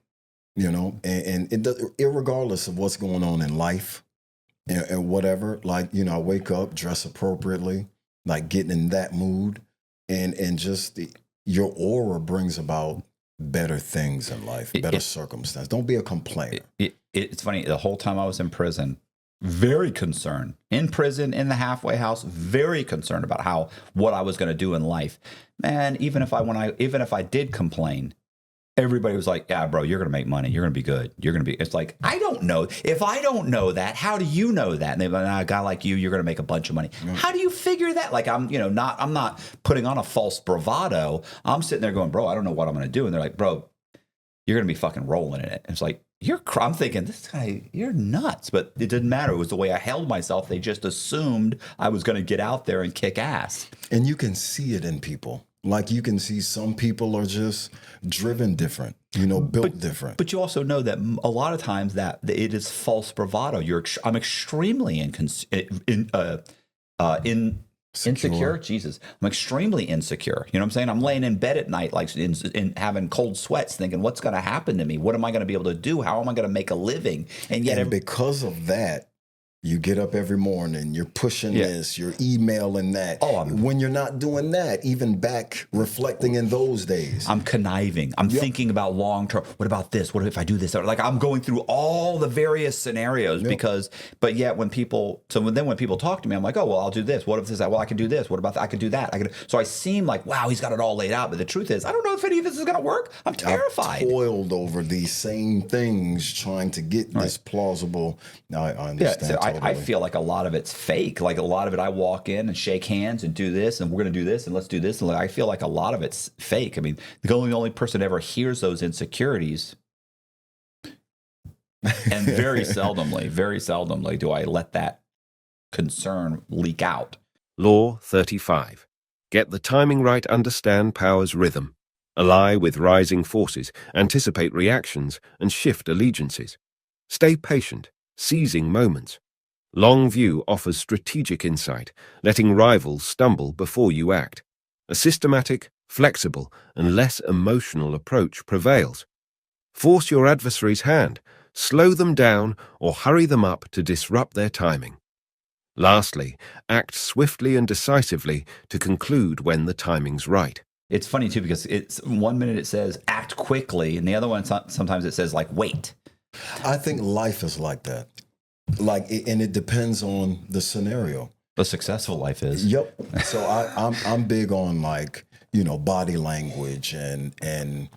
and it does, irregardless of what's going on in life and whatever. Like I wake up, dress appropriately, like getting in that mood, and just your aura brings about better things in life, better circumstance. Don't be a complainer. It's funny. The whole time I was in prison, very concerned. In prison, in the halfway house, very concerned about what I was going to do in life. Man, even if I did complain, everybody was like, "Yeah, bro, you're going to make money. You're going to be good. You're going to be." It's like, I don't know. If I don't know that, how do you know that? And they're like, "A guy like you're going to make a bunch of money." Mm-hmm. How do you figure that? Like, I'm not putting on a false bravado. I'm sitting there going, "Bro, I don't know what I'm going to do." And they're like, "Bro, you're going to be fucking rolling in it." And it's like, I'm thinking, this guy, you're nuts. But it didn't matter. It was the way I held myself. They just assumed I was going to get out there and kick ass. And you can see it in people. Like you can see some people are just driven different, built different. But you also know that a lot of times that it is false bravado. I'm extremely insecure. Jesus, I'm extremely insecure. You know what I'm saying? I'm laying in bed at night, like in having cold sweats, thinking, what's going to happen to me? What am I going to be able to do? How am I going to make a living? And yet, because of that, you get up every morning, you're pushing this, you're emailing that. When you're not doing that, even back reflecting in those days. I'm conniving. I'm thinking about long term. What about this? What if I do this? Like I'm going through all the various scenarios but yet when people talk to me, I'm like, oh, well, I'll do this. What if this? Well, I can do this. What about that? I can do that. So I seem like, wow, he's got it all laid out. But the truth is, I don't know if any of this is going to work. I'm terrified. I've toiled over these same things trying to get this plausible. I understand. Yeah, I feel like a lot of it's fake. Like a lot of it, I walk in and shake hands and do this, and we're going to do this, and let's do this. And I feel like a lot of it's fake. I mean, the only person that ever hears those insecurities, and very seldomly do I let that concern leak out. Law 35. Get the timing right, understand power's rhythm. Ally with rising forces, anticipate reactions, and shift allegiances. Stay patient, seizing moments. Long view offers strategic insight, letting rivals stumble before you act. A systematic, flexible, and less emotional approach prevails. Force your adversary's hand, slow them down, or hurry them up to disrupt their timing. Lastly, act swiftly and decisively to conclude when the timing's right. It's funny, too, because it's 1 minute it says act quickly, and the other one sometimes it says, like, wait. I think life is like that. And it depends on the scenario. A successful life is. Yep. So I'm big on body language and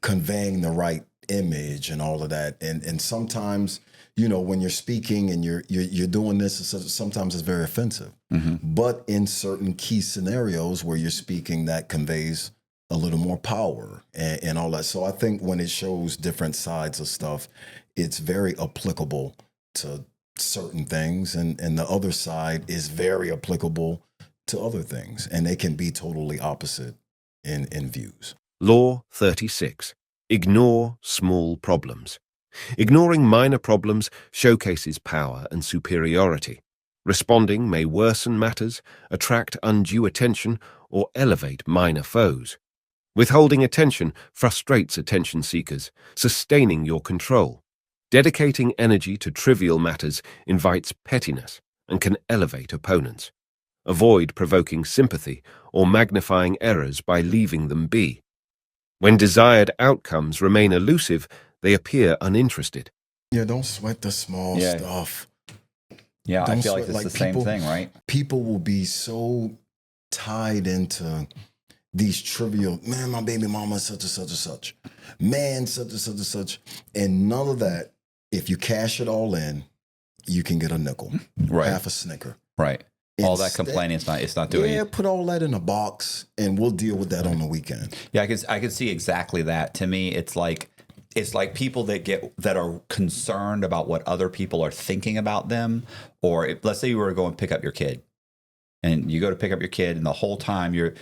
conveying the right image and all of that. And sometimes when you're speaking and you're doing this, sometimes it's very offensive. Mm-hmm. But in certain key scenarios where you're speaking, that conveys a little more power and all that. So I think when it shows different sides of stuff, it's very applicable to certain things, and the other side is very applicable to other things, and they can be totally opposite in views. Law 36. Ignore small problems. Ignoring minor problems showcases power and superiority. Responding may worsen matters, attract undue attention, or elevate minor foes. Withholding attention frustrates attention seekers, sustaining your control. Dedicating energy to trivial matters invites pettiness and can elevate opponents. Avoid provoking sympathy or magnifying errors by leaving them be. When desired outcomes remain elusive, they appear uninterested. Yeah, don't sweat the small stuff. Yeah, I feel like it's the same thing, right? People will be so tied into these trivial, man, my baby mama is such and such and such. Man, such and such and such. And none of that, if you cash it all in, you can get a nickel, half a Snicker. Right. All that complaining, it's not doing it. Yeah, put all that in a box, and we'll deal with that on the weekend. Yeah, I could see exactly that. To me, it's like people that are concerned about what other people are thinking about them. Or let's say you were going to pick up your kid, and you go to pick up your kid, and the whole time you're,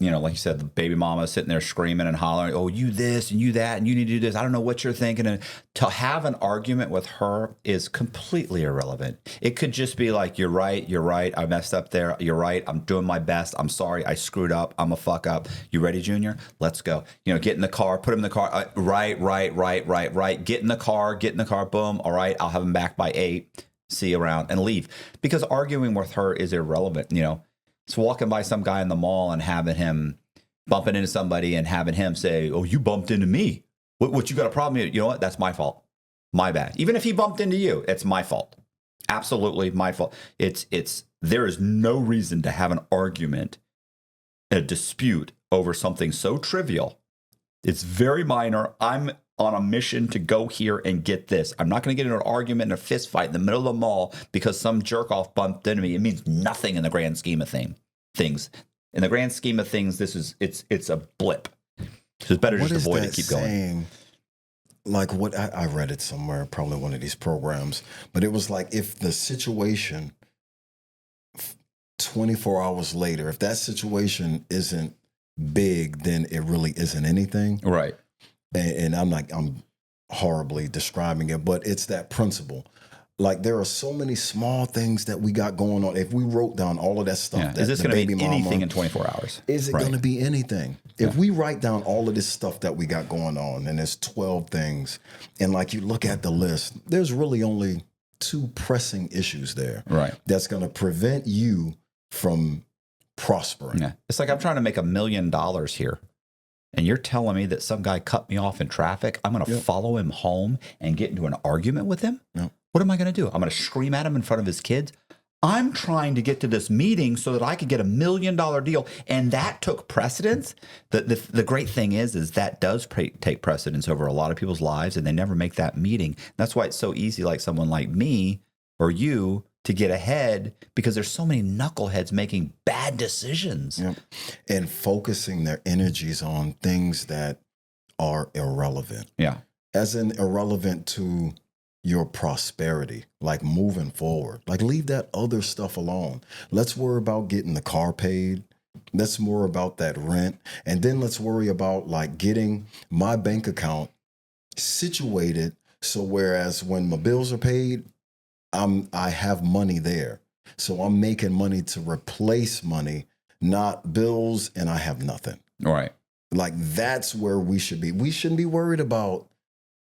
like you said, the baby mama is sitting there screaming and hollering, oh, you this and you that, and you need to do this. I don't know what you're thinking. And to have an argument with her is completely irrelevant. It could just be like, you're right. I messed up there. You're right. I'm doing my best. I'm sorry. I screwed up. I'm a fuck up. You ready, Junior? Let's go. Get in the car, put him in the car. Right. Get in the car. Boom. All right. I'll have him back by 8. See you around, and leave. Because arguing with her is irrelevant. It's walking by some guy in the mall and having him bumping into somebody and having him say, oh, you bumped into me. What you got a problem? You know what? That's my fault. My bad. Even if he bumped into you, it's my fault. Absolutely my fault. There is no reason to have an argument, a dispute over something so trivial. It's very minor. I'm on a mission to go here and get this. I'm not going to get into an argument and a fist fight in the middle of the mall because some jerk off bumped into me. It means nothing in the grand scheme of things. In the grand scheme of things, it's a blip. So it's better just avoid it. Keep going. Like what I read it somewhere, probably one of these programs, but it was like, if the situation 24 hours later, if that situation isn't big, then it really isn't anything. Right. And I'm horribly describing it, but it's that principle. Like, there are so many small things that we got going on. If we wrote down all of that stuff, is this going to be anything in 24 hours? Is it going to be anything? If we write down all of this stuff that we got going on, and there's 12 things, and like you look at the list, there's really only 2 pressing issues there. Right. That's going to prevent you from prospering. Yeah. It's like, I'm trying to make $1 million here. And you're telling me that some guy cut me off in traffic, I'm going to follow him home and get into an argument with him? Yep. What am I going to do? I'm going to scream at him in front of his kids? I'm trying to get to this meeting so that I could get $1 million deal. And that took precedence. The great thing is that does take precedence over a lot of people's lives, and they never make that meeting. That's why it's so easy, like someone like me or you, to get ahead, because there's so many knuckleheads making bad decisions. Yep. And focusing their energies on things that are irrelevant. Yeah. As in irrelevant to your prosperity, like moving forward. Like, leave that other stuff alone. Let's worry about getting the car paid. Let's worry about that rent. And then let's worry about like getting my bank account situated so whereas when my bills are paid, I have money there. So I'm making money to replace money, not bills, and I have nothing. All right. Like, that's where we should be. We shouldn't be worried about,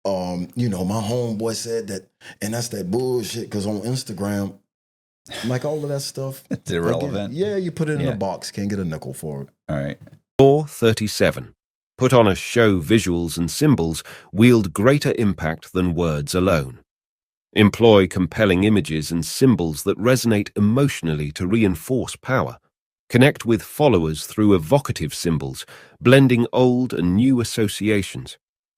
my homeboy said that, and that's that bullshit, because on Instagram, like, all of that stuff. It's irrelevant. Like, you put it in a box, can't get a nickel for it. All right. Law 37. Put on a show visuals and symbols wield greater impact than words alone. Employ compelling images and symbols that resonate emotionally to reinforce power. Connect with followers through evocative symbols, blending old and new associations.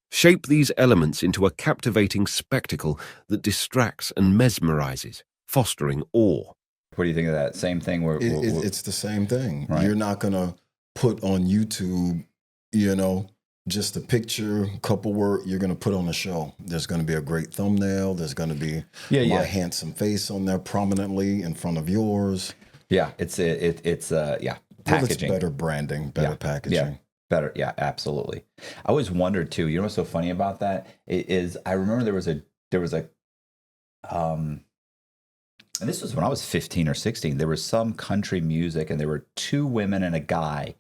Shape these elements into a captivating spectacle that distracts and mesmerizes, fostering awe. What do you think of that? Same thing? It's the same thing. Right. You're not going to put on YouTube, just a picture, couple word, you're going to put on a show. There's going to be a great thumbnail. There's going to be my handsome face on there prominently in front of yours. Yeah, it's packaging. Well, it's better branding, better packaging. Yeah, better. Yeah, absolutely. I always wondered too, what's so funny about that is I remember there was a and this was when I was 15 or 16, there was some country music and there were 2 women and a guy.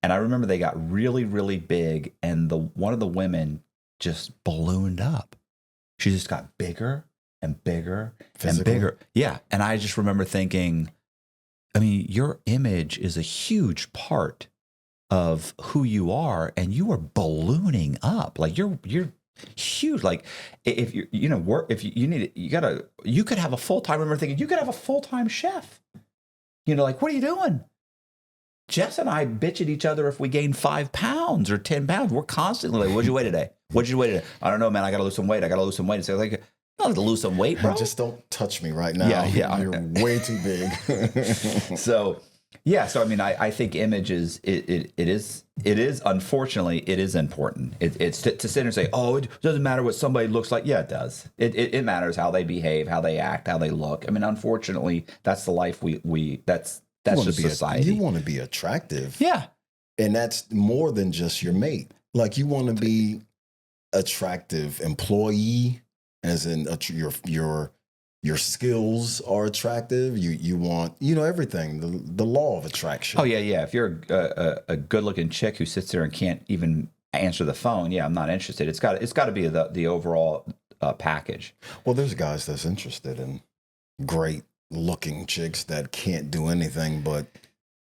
And I remember they got really, really big, and one of the women just ballooned up. She just got bigger and bigger and bigger. Yeah. And I just remember thinking, I mean, your image is a huge part of who you are, and you are ballooning up. Like, you're huge. Like, if you could have a full-time, I remember thinking, you could have a full-time chef. Like, what are you doing? Jess and I bitch at each other if we gain 5 pounds or 10 pounds. We're constantly like, what'd you weigh today? I don't know, man. I got to lose some weight. It's like, I don't have to lose some weight, bro. Just don't touch me right now. Yeah. You're way too big. So I mean, I think image is, it is, unfortunately, it is important. It's to sit and say, oh, it doesn't matter what somebody looks like. Yeah, it does. It matters how they behave, how they act, how they look. I mean, unfortunately, that's the life That's just society. You want to be attractive. Yeah. And that's more than just your mate. Like you want to be attractive employee, as in your skills are attractive. You want, everything, the law of attraction. Oh yeah. If you're a good looking chick who sits there and can't even answer the phone, yeah, I'm not interested. It's got to be the overall package. Well, there's guys that's interested in great looking chicks that can't do anything but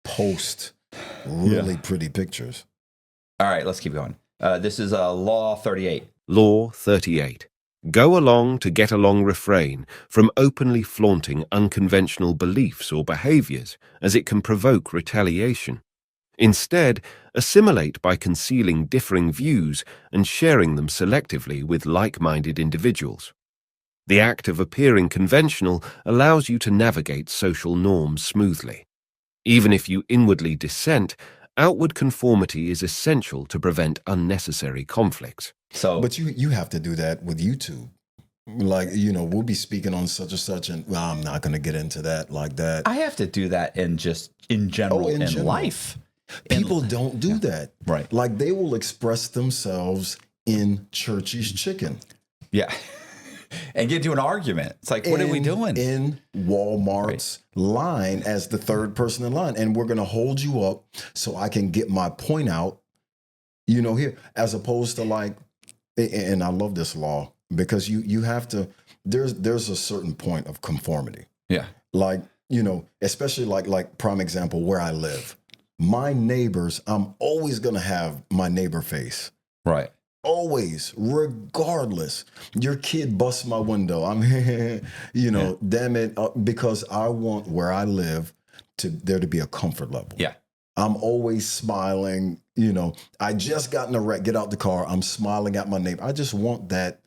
post really pretty pictures. All right, let's keep going. This is Law 38. Law 38. Go along to get along refrain from openly flaunting unconventional beliefs or behaviors, as it can provoke retaliation. Instead, assimilate by concealing differing views and sharing them selectively with like-minded individuals. The act of appearing conventional allows you to navigate social norms smoothly. Even if you inwardly dissent, outward conformity is essential to prevent unnecessary conflicts. But you have to do that with YouTube. Like, we'll be speaking on such and such, and I'm not going to get into that like that. I have to do that in general in life. People don't do that. Right. Like they will express themselves in Churchy's Chicken. Yeah. And get into an argument. It's like, what are we doing? In Walmart's line as the third person in line. And we're going to hold you up so I can get my point out, here, as opposed to like, and I love this law because you have to, there's a certain point of conformity. Yeah. Like, especially like prime example where I live. My neighbors, I'm always going to have my neighbor face. Right. Always, regardless. Your kid busts my window. I'm, damn it, because I want where I live there to be a comfort level. Yeah. I'm always smiling. I just got in a wreck, get out the car. I'm smiling at my neighbor. I just want that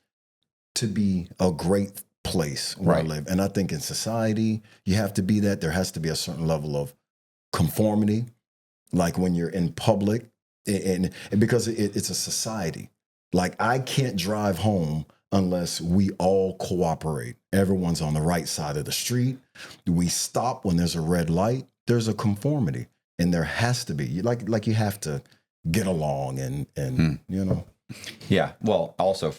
to be a great place where I live. And I think in society, you have to be that. There has to be a certain level of conformity. Like when you're in public, and because it's a society. Like I can't drive home unless we all cooperate. Everyone's on the right side of the street. We stop when there's a red light. There's a conformity, and there has to be. Like you have to get along, and Yeah. Well, also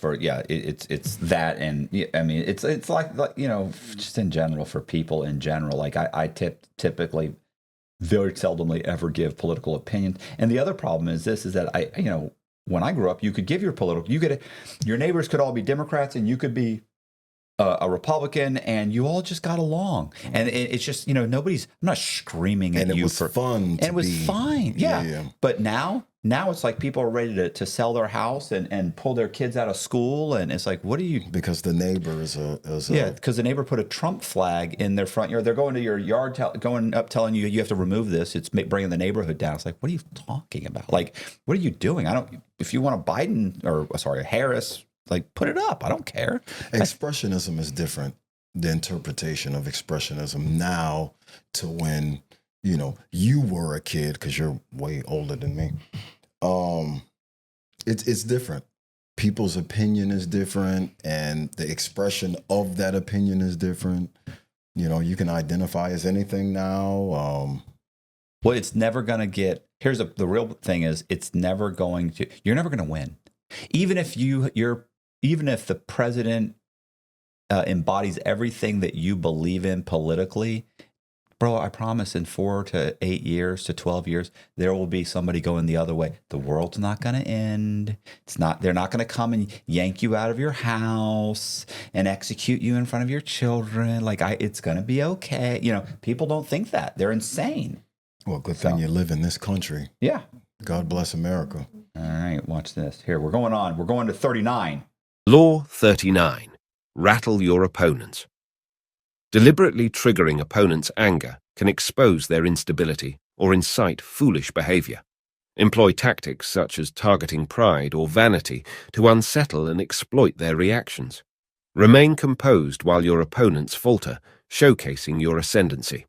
it's that, and I mean, it's like just in general for people in general. Like I typically very seldomly ever give political opinions. And the other problem is that when I grew up, you could give your your neighbors could all be Democrats and you could be a Republican, and you all just got along. And it's just, I'm not screaming at you. And it was fun. And it was fine. Yeah. But now it's like people are ready to sell their house and pull their kids out of school. And it's like, what are you? Because the neighbor because the neighbor put a Trump flag in their front yard. They're going to your yard, going up telling you have to remove this. It's bringing the neighborhood down. It's like, what are you talking about? Like, what are you doing? If you want a Biden a Harris, like, put it up. I don't care. Expressionism is different. The interpretation of expressionism now to when, you were a kid, because you're way older than me. It's different. People's opinion is different, and the expression of that opinion is different. You can identify as anything now. Well, it's never going to get, the real thing is, you're never going to win. Even if even if the president embodies everything that you believe in politically, bro, I promise in 4 to 8 years to 12 years, there will be somebody going the other way. The world's not going to end. They're not going to come and yank you out of your house and execute you in front of your children. Like, it's going to be okay. People don't think that. They're insane. Well, good thing you live in this country. Yeah. God bless America. All right, watch this. Here, we're going on. We're going to 39. Law 39. Rattle your opponents. Deliberately triggering opponents' anger can expose their instability or incite foolish behavior. Employ tactics such as targeting pride or vanity to unsettle and exploit their reactions. Remain composed while your opponents falter, showcasing your ascendancy.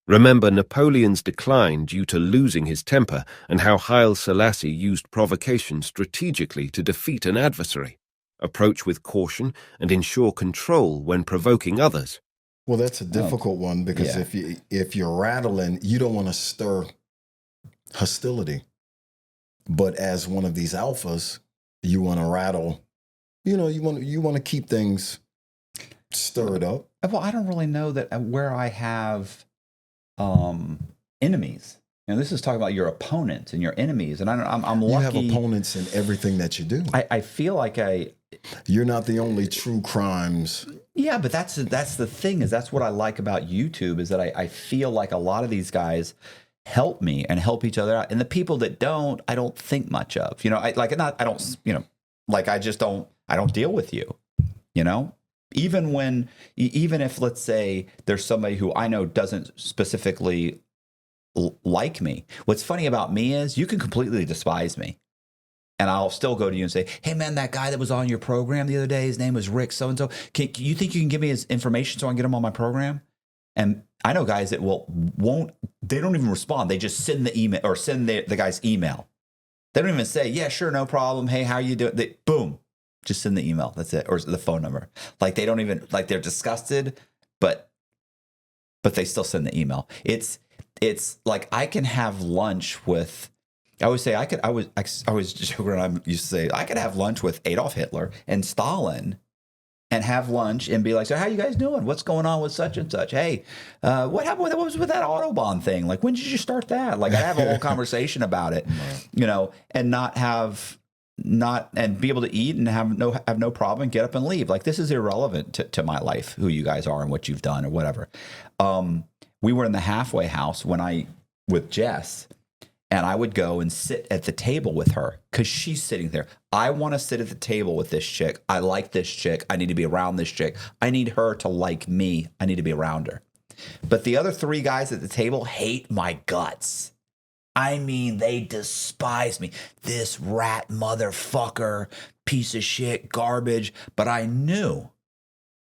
Remember Napoleon's decline due to losing his temper and how Haile Selassie used provocation strategically to defeat an adversary. Approach with caution and ensure control when provoking others. Well, that's a difficult one because Yeah. if you're rattling, you don't want to stir hostility. But as one of these alphas, you want to rattle. You want to keep things stirred up. Well, I don't really know that where I have enemies. This is talking about your opponents and your enemies, and I'm lucky. You have opponents in everything that you do. I feel like You're not the only true crimes. Yeah, but that's the thing, is that's what I like about YouTube, is that I feel like a lot of these guys help me and help each other out, and the people that don't, I don't think much of. I just don't deal with you. Even if, let's say, there's somebody who I know doesn't specifically like me. What's funny about me is you can completely despise me, and I'll still go to you and say, hey man, that guy that was on your program the other day, his name was Rick so-and-so. You think you can give me his information so I can get him on my program? And I know guys that they don't even respond. They just send the email, or send the guy's email. They don't even say, yeah, sure, no problem. Hey, how you doing? Boom, just send the email. That's it. Or the phone number. Like, they don't even, like, they're disgusted, but they still send the email. It's like, I can have lunch with, I always say, I was joking around, I used to say, I could have lunch with Adolf Hitler and Stalin, and have lunch and be like, so how you guys doing? What's going on with such and such? Hey, what happened what was with that Autobahn thing? Like, when did you start that? Like, I'd have a whole conversation about it, and and be able to eat and have no problem and get up and leave. Like, this is irrelevant to my life, who you guys are and what you've done or whatever. We were in the halfway house with Jess, and I would go and sit at the table with her because she's sitting there. I want to sit at the table with this chick. I like this chick. I need to be around this chick. I need her to like me. I need to be around her. But the other three guys at the table hate my guts. I mean, they despise me. This rat motherfucker, piece of shit, garbage. But I knew,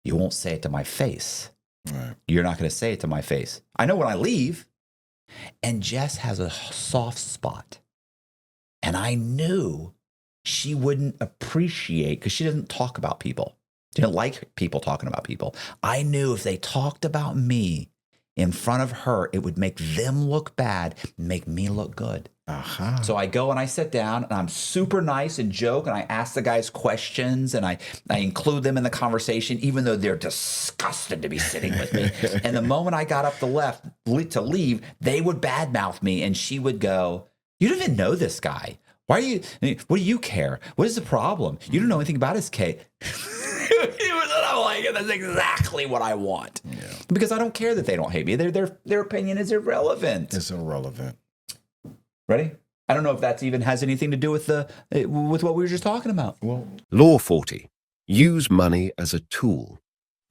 you won't say it to my face. Right. You're not going to say it to my face. I know when I leave. And Jess has a soft spot. And I knew she wouldn't appreciate, because she doesn't talk about people. She didn't like people talking about people. I knew if they talked about me in front of her, it would make them look bad, make me look good. Uh-huh. So I go and I sit down, and I'm super nice and joke, and I ask the guys questions, and I include them in the conversation, even though they're disgusted to be sitting with me. And the moment I got up to leave, they would badmouth me, and she would go, you don't even know this guy. What do you care? What is the problem? You don't know anything about his case. I'm like, that's exactly what I want. Yeah. Because I don't care that they don't hate me. Their opinion is irrelevant. It's irrelevant. Ready? I don't know if that's even has anything to do with with what we were just talking about. Well, Law 40. Use money as a tool.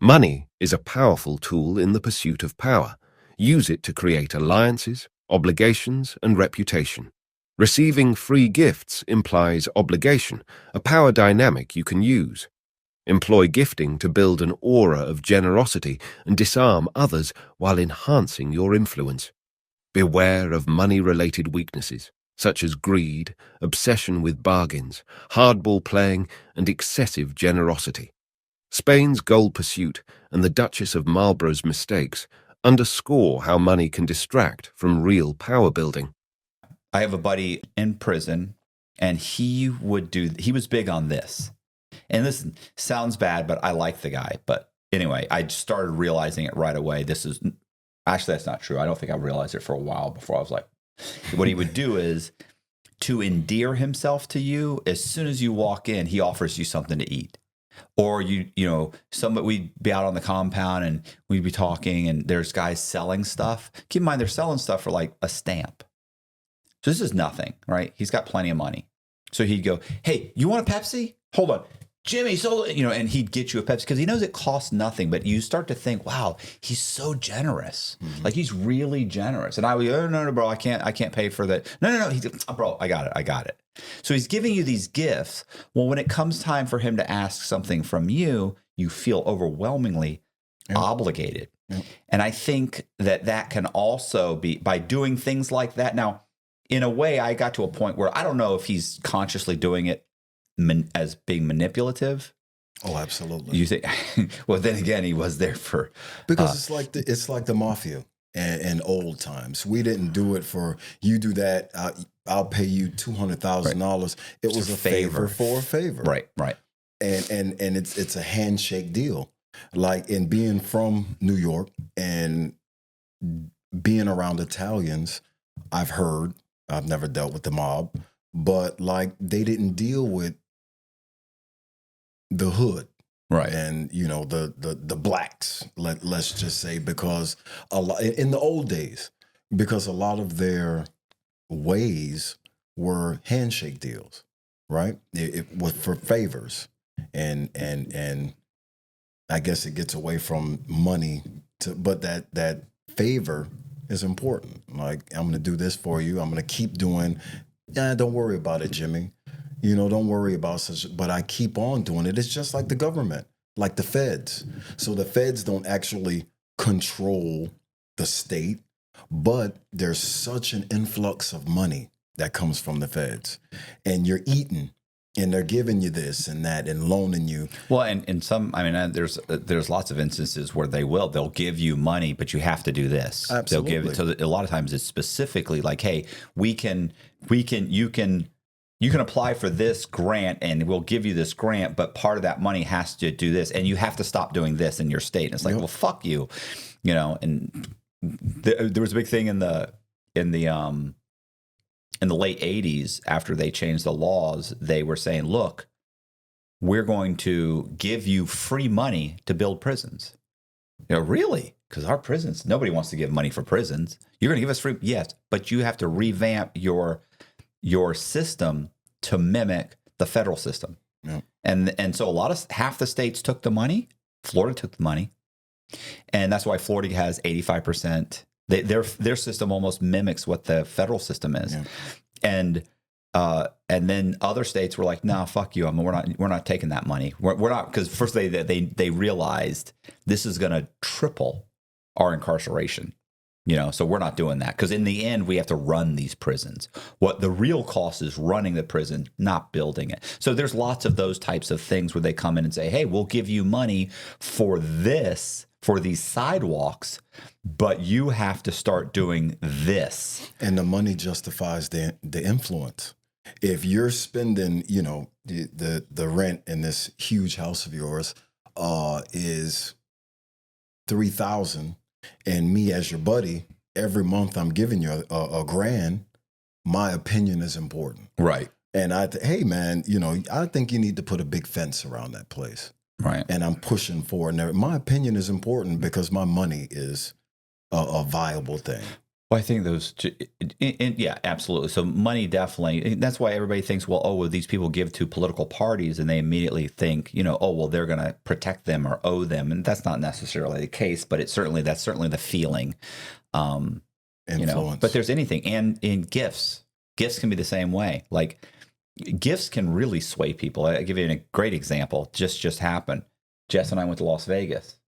Money is a powerful tool in the pursuit of power. Use it to create alliances, obligations, and reputation. Receiving free gifts implies obligation, a power dynamic you can use. Employ gifting to build an aura of generosity and disarm others while enhancing your influence. Beware of money-related weaknesses, such as greed, obsession with bargains, hardball playing, and excessive generosity. Spain's gold pursuit and the Duchess of Marlborough's mistakes underscore how money can distract from real power building. I have a buddy in prison, and he was big on this. And this sounds bad, but I like the guy. But anyway, I started realizing it right away. Actually, that's not true. I don't think I realized it for a while before I was like, what he would do is to endear himself to you. As soon as you walk in, he offers you something to eat. Or we'd be out on the compound and we'd be talking, and there's guys selling stuff. Keep in mind, they're selling stuff for like a stamp. So this is nothing, right? He's got plenty of money. So he'd go, hey, you want a Pepsi? Hold on. Jimmy, and he'd get you a Pepsi because he knows it costs nothing. But you start to think, wow, he's so generous. Mm-hmm. Like, he's really generous. And I would go, no, bro, I can't pay for that. No. He's, bro, I got it. So he's giving you these gifts. Well, when it comes time for him to ask something from you, you feel overwhelmingly obligated. Yep. And I think that can also be by doing things like that. Now, in a way, I got to a point where I don't know if he's consciously doing it as being manipulative, Oh, absolutely. You say, well, then again, he was there for Because it's like the mafia in old times. We didn't do it for you do that. I'll pay you $200,000. It was a favor for a favor. Right, right. And it's a handshake deal. Like in being from New York and being around Italians, I've never dealt with the mob, but like they didn't deal with the hood. Right. And the blacks, let's just say, because a lot in the old days, because a lot of their ways were handshake deals, right? It was for favors, and I guess it gets away from money but that favor is important. Like, I'm going to do this for you. I'm going to keep doing. Yeah, don't worry about it, Jimmy. Don't worry about such, but I keep on doing it. It's just like the government, like the feds. So the feds don't actually control the state, but there's such an influx of money that comes from the feds, and you're eating, and they're giving you this and that and loaning you. Well, and in some, I mean, there's lots of instances where they'll give you money, but you have to do this. Absolutely. They'll give it. So a lot of times it's specifically like, hey, you can apply for this grant and we'll give you this grant, but part of that money has to do this, and you have to stop doing this in your state. And it's like, well, fuck you, And there was a big thing in the late 80s after they changed the laws. They were saying, look, we're going to give you free money to build prisons. Really? Because our prisons, nobody wants to give money for prisons. You're going to give us free? Yes, but you have to revamp your system to mimic the federal system. Yeah. And so half the states took the money. Florida took the money. And that's why Florida has 85%. Their system almost mimics what the federal system is. Yeah. And then other states were like, nah, fuck you. We're not taking that money. We're not, because first they realized this is going to triple our incarceration. So we're not doing that, because in the end, we have to run these prisons. What the real cost is running the prison, not building it. So there's lots of those types of things where they come in and say, hey, we'll give you money for this, for these sidewalks, but you have to start doing this. And the money justifies the influence. If you're spending, the rent in this huge house of yours is $3,000. And me as your buddy, every month I'm giving you a grand, my opinion is important. Right. And hey man, I think you need to put a big fence around that place. Right. And I'm pushing for it. And my opinion is important because my money is a viable thing. Well, I think yeah, absolutely. So money definitely, that's why everybody thinks, well, these people give to political parties, and they immediately think, they're going to protect them or owe them. And that's not necessarily the case, but that's certainly the feeling. Influence. But there's anything. And in gifts can be the same way. Like, gifts can really sway people. I'll give you a great example. Just happened. Jess and I went to Las Vegas.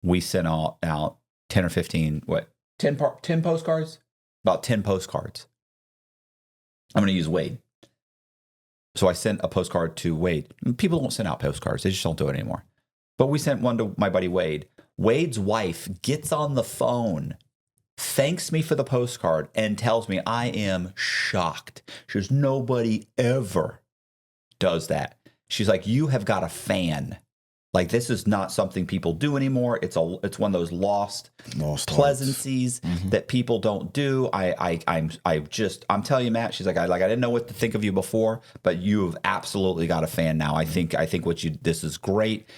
We sent out 10 or 15, 10 postcards? About 10 postcards. I'm going to use Wade. So I sent a postcard to Wade. People don't send out postcards. They just don't do it anymore. But we sent one to my buddy Wade. Wade's wife gets on the phone, thanks me for the postcard, and tells me I am shocked. She goes, nobody ever does that. She's like, you have got a fan. Like, this is not something people do anymore. It's one of those lost pleasancies that people don't do. I'm telling you, Matt. She's like, I didn't know what to think of you before, but you've absolutely got a fan now. I think this is great,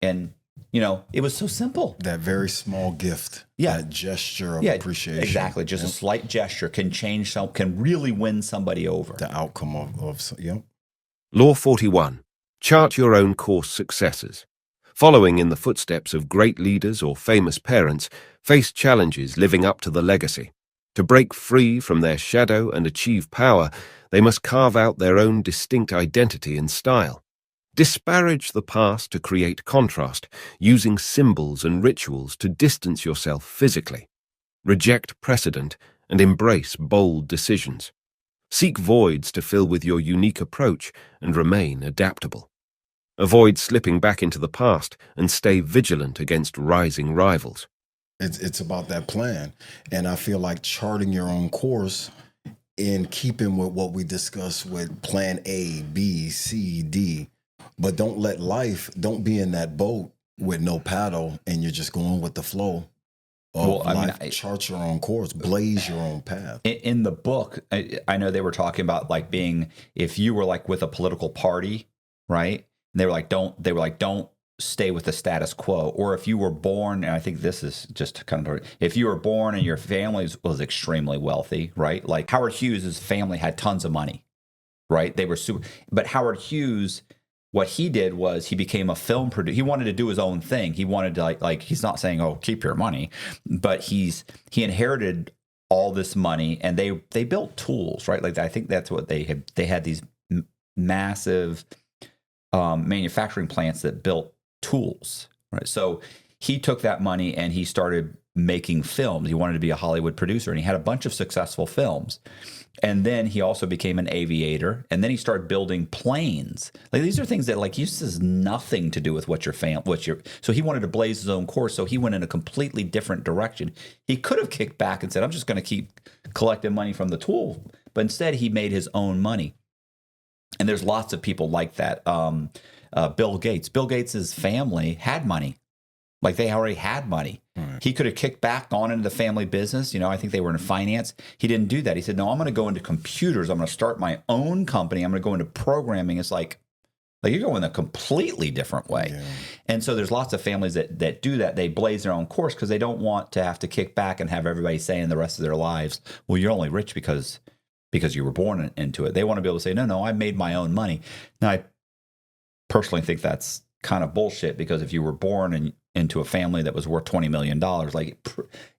and it was so simple. That very small gift, that gesture of appreciation, exactly. Just a slight gesture can really win somebody over. The outcome of. Law 41. Chart your own course successes. Following in the footsteps of great leaders or famous parents, face challenges living up to the legacy. To break free from their shadow and achieve power, they must carve out their own distinct identity and style. Disparage the past to create contrast, using symbols and rituals to distance yourself physically. Reject precedent and embrace bold decisions. Seek voids to fill with your unique approach and remain adaptable. Avoid slipping back into the past and stay vigilant against rising rivals. It's about that plan. And I feel like charting your own course in keeping with what we discussed with plan A, B, C, D. But don't be in that boat with no paddle and you're just going with the flow of life. Chart your own course, blaze your own path. In the book, I know they were talking about like being, if you were like with a political party, right? And they were like, don't stay with the status quo. Or if you were born, and I think this is just kind of, if you were born and your family was extremely wealthy, right? Like Howard Hughes' family had tons of money, right? They were super, but Howard Hughes, what he did was he became a film producer. He wanted to do his own thing. He wanted to like he's not saying, oh, keep your money, but he inherited all this money and they built tools, right? Like I think that's what they had these massive manufacturing plants that built tools, right? So he took that money and he started making films. He wanted to be a Hollywood producer and he had a bunch of successful films. And then he also became an aviator and then he started building planes. Like these are things that like this has nothing to do with so he wanted to blaze his own course. So he went in a completely different direction. He could have kicked back and said, I'm just going to keep collecting money from the tool. But instead he made his own money. And there's lots of people like that. Bill Gates' family had money. Like they already had money. Right. He could have kicked back, gone into the family business. You know, I think they were in finance. He didn't do that. He said, no, I'm going to go into computers. I'm going to start my own company. I'm going to go into programming. It's like you're going a completely different way. Yeah. And so there's lots of families that do that. They blaze their own course because they don't want to have to kick back and have everybody saying the rest of their lives, well, you're only rich because you were born into it. They want to be able to say, no, I made my own money. Now, I personally think that's kind of bullshit because if you were born into a family that was worth $20 million, like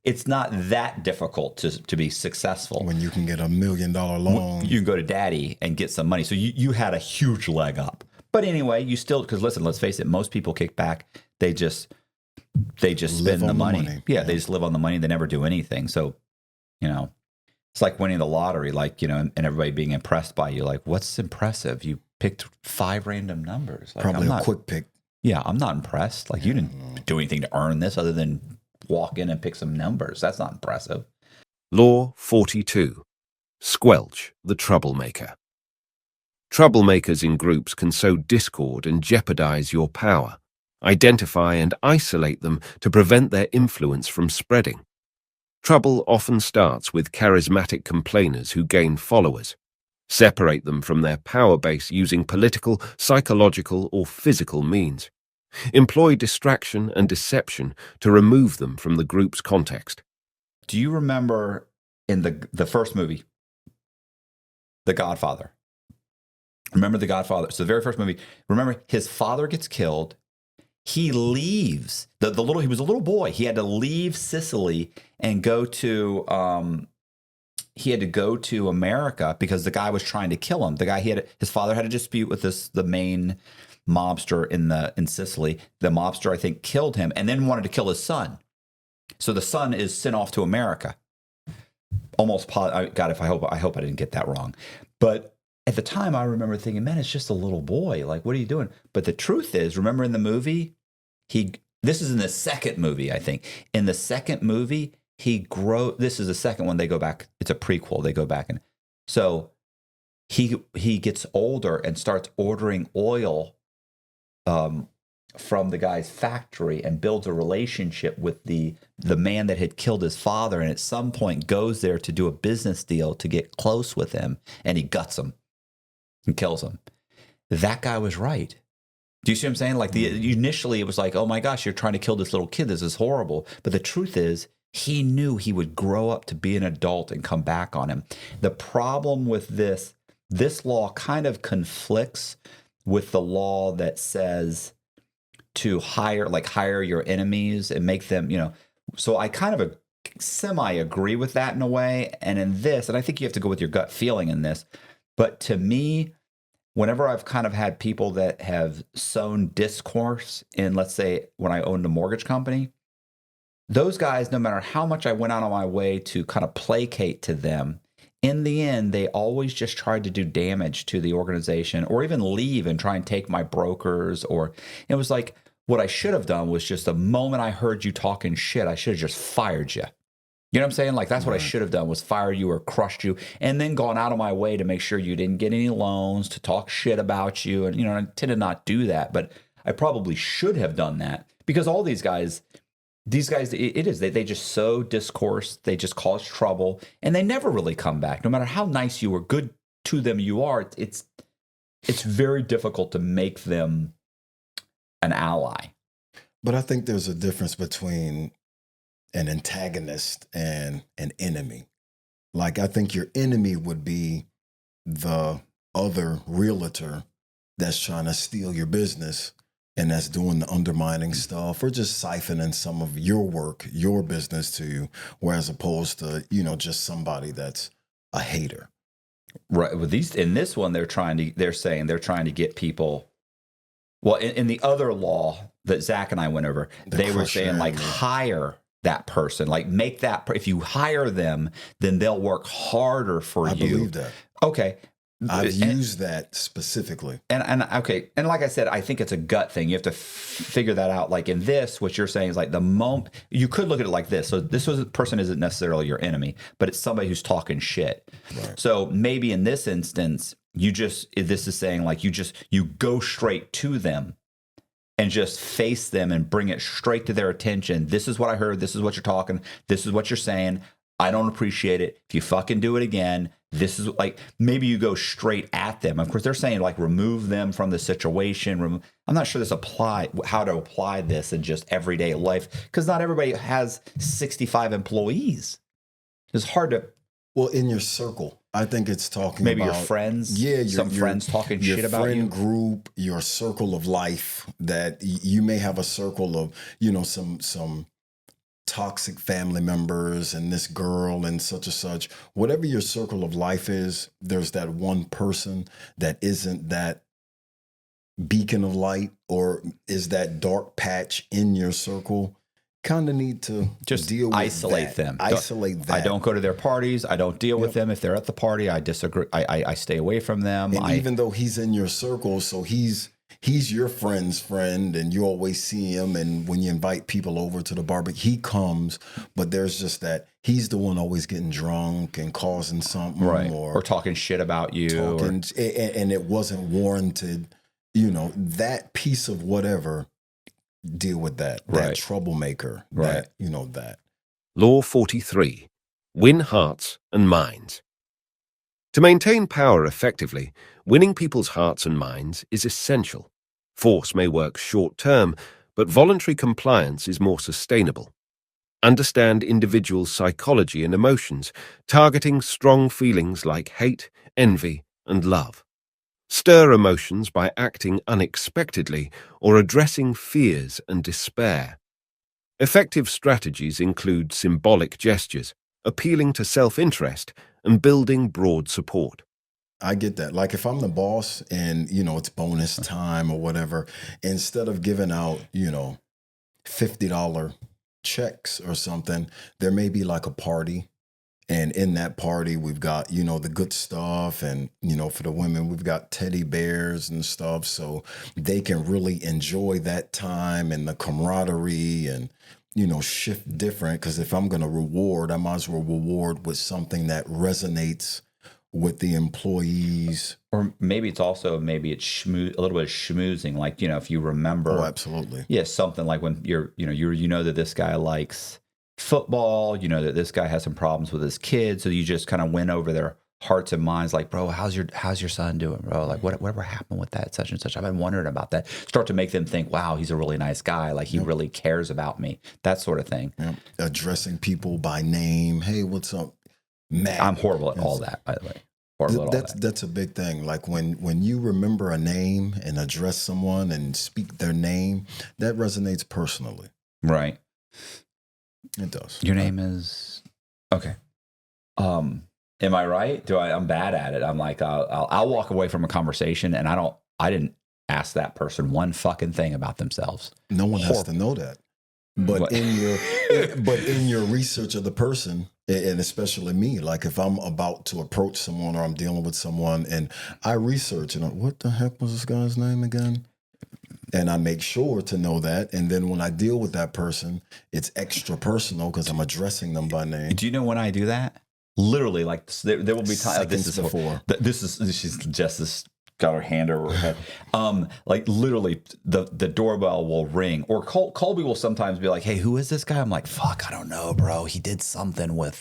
it's not that difficult to be successful. When you can get $1 million loan. You can go to daddy and get some money. So you had a huge leg up. But anyway, you still, because listen, let's face it, most people kick back. They just spend the money. Yeah, they just live on the money. They never do anything. So, you know, it's like winning the lottery, like, you know, and everybody being impressed by you. Like, what's impressive? You picked 5 random numbers. Like, probably a quick pick. Yeah, I'm not impressed. Like, you didn't do anything to earn this other than walk in and pick some numbers. That's not impressive. Law 42. Squelch the troublemaker. Troublemakers in groups can sow discord and jeopardize your power. Identify and isolate them to prevent their influence from spreading. Trouble often starts with charismatic complainers who gain followers. Separate them from their power base using political, psychological, or physical means. Employ distraction and deception to remove them from the group's context. Do you remember in the first movie, The Godfather? Remember The Godfather? So the very first movie, remember his father gets killed. He leaves. He was a little boy. He had to leave Sicily and go to he had to go to America because the guy was trying to kill him. The guy his father had a dispute with the main mobster in Sicily. The mobster, I think, killed him and then wanted to kill his son. So the son is sent off to America. Almost, God, I hope I didn't get that wrong. But at the time, I remember thinking, man, it's just a little boy. Like, what are you doing? But the truth is, remember in the movie, this is in the second movie, I think. In the second movie, this is the second one, they go back. It's a prequel. They go back. And so he gets older and starts ordering oil from the guy's factory and builds a relationship with the man that had killed his father. And at some point goes there to do a business deal to get close with him. And he guts him and kills him. That guy was right. Do you see what I'm saying? Like initially it was like, oh my gosh, you're trying to kill this little kid. This is horrible. But the truth is, he knew he would grow up to be an adult and come back on him. The problem with this law kind of conflicts with the law that says to hire your enemies and make them, you know. So I kind of semi-agree with that in a way. And in this, and I think you have to go with your gut feeling in this, but to me, whenever I've kind of had people that have sown discourse in, let's say, when I owned a mortgage company, those guys, no matter how much I went out on my way to kind of placate to them, in the end, they always just tried to do damage to the organization or even leave and try and take my brokers. Or it was like, what I should have done was just the moment I heard you talking shit, I should have just fired you. You know what I'm saying? Like, that's what I should have done, was fire you or crushed you, and then gone out of my way to make sure you didn't get any loans, to talk shit about you. And, I tend to not do that, but I probably should have done that, because all these guys, they just sow discourse, they just cause trouble, and they never really come back. No matter how nice you or good to them you are, it's very difficult to make them an ally. But I think there's a difference between an antagonist and an enemy. Like, I think your enemy would be the other realtor that's trying to steal your business and that's doing the undermining stuff or just siphoning some of your work, your business to you, whereas opposed to, just somebody that's a hater. Right. With in this one, they're saying they're trying to get people. Well, in the other law that Zach and I went over, they were saying, like, hire that person, like, make that, if you hire them, then they'll work harder for you. I believe that. Okay. I've used that specifically. And okay. And like I said, I think it's a gut thing. You have to figure that out. Like, in this, what you're saying is, like, the moment you could look at it like this. So this person isn't necessarily your enemy, but it's somebody who's talking shit. Right. So maybe in this instance, this is saying, like, you go straight to them and just face them and bring it straight to their attention. This is what I heard. This is what you're talking. This is what you're saying. I don't appreciate it. If you fucking do it again, this is, like, maybe you go straight at them. Of course, they're saying, like, remove them from the situation. I'm not sure how to apply this in just everyday life, because not everybody has 65 employees. It's hard to. Well, in your circle, I think it's talking maybe about your friends. Yeah, some friends talking shit about you. Your friend group, your circle of life. That you may have a circle of, some toxic family members and this girl and such and such. Whatever your circle of life is, there's that one person that isn't that beacon of light or is that dark patch in your circle. Kind of need to just deal with isolate them. Isolate that. I don't go to their parties. I don't deal with them. If they're at the party, I disagree. I stay away from them. And even though he's in your circle, so he's your friend's friend and you always see him. And when you invite people over to the barbecue, he comes, but there's just that he's the one always getting drunk and causing something. Right. Or talking shit about you. And it wasn't warranted. That piece of whatever. Deal with that troublemaker, that. Law 43. Win hearts and minds. To maintain power effectively, winning people's hearts and minds is essential. Force may work short-term, but voluntary compliance is more sustainable. Understand individuals' psychology and emotions, targeting strong feelings like hate, envy, and love. Stir emotions by acting unexpectedly or addressing fears and despair. Effective strategies include symbolic gestures, appealing to self-interest, and building broad support. I get that. Like, if I'm the boss and, it's bonus time or whatever, instead of giving out, $50 checks or something, there may be like a party. And in that party, we've got, the good stuff. And, for the women, we've got teddy bears and stuff. So they can really enjoy that time and the camaraderie and, shift different. Because if I'm going to reward, I might as well reward with something that resonates with the employees. Or maybe it's also, a little bit of schmoozing. Like, if you remember. Oh, absolutely. Yeah, something like when you know that this guy likes football, that this guy has some problems with his kids, so you just kind of went over their hearts and minds, like, bro, how's your son doing, bro? Like, whatever happened with that, such and such? I've been wondering about that. Start to make them think, wow, he's a really nice guy, like he really cares about me, that sort of thing. Addressing people by name. Hey, what's up, Matt? I'm horrible at all that, by the way. That's a big thing. Like, when you remember a name and address someone and speak their name, that resonates personally. Right. It does. Your name is okay. Am I right? I'm bad at it. I'm like, I'll walk away from a conversation and I didn't ask that person one fucking thing about themselves. No one has to know that. But What? in your research of the person, and especially me, like if I'm about to approach someone or I'm dealing with someone and I research and what the heck was this guy's name again? And I make sure to know that. And then when I deal with that person, it's extra personal because I'm addressing them by name. Do you know when I do that? Literally, like there will be times. This is before. She's Jess got her hand over her head. Like literally, the doorbell will ring, or Colby will sometimes be like, "Hey, who is this guy?" I'm like, "Fuck, I don't know, bro. He did something with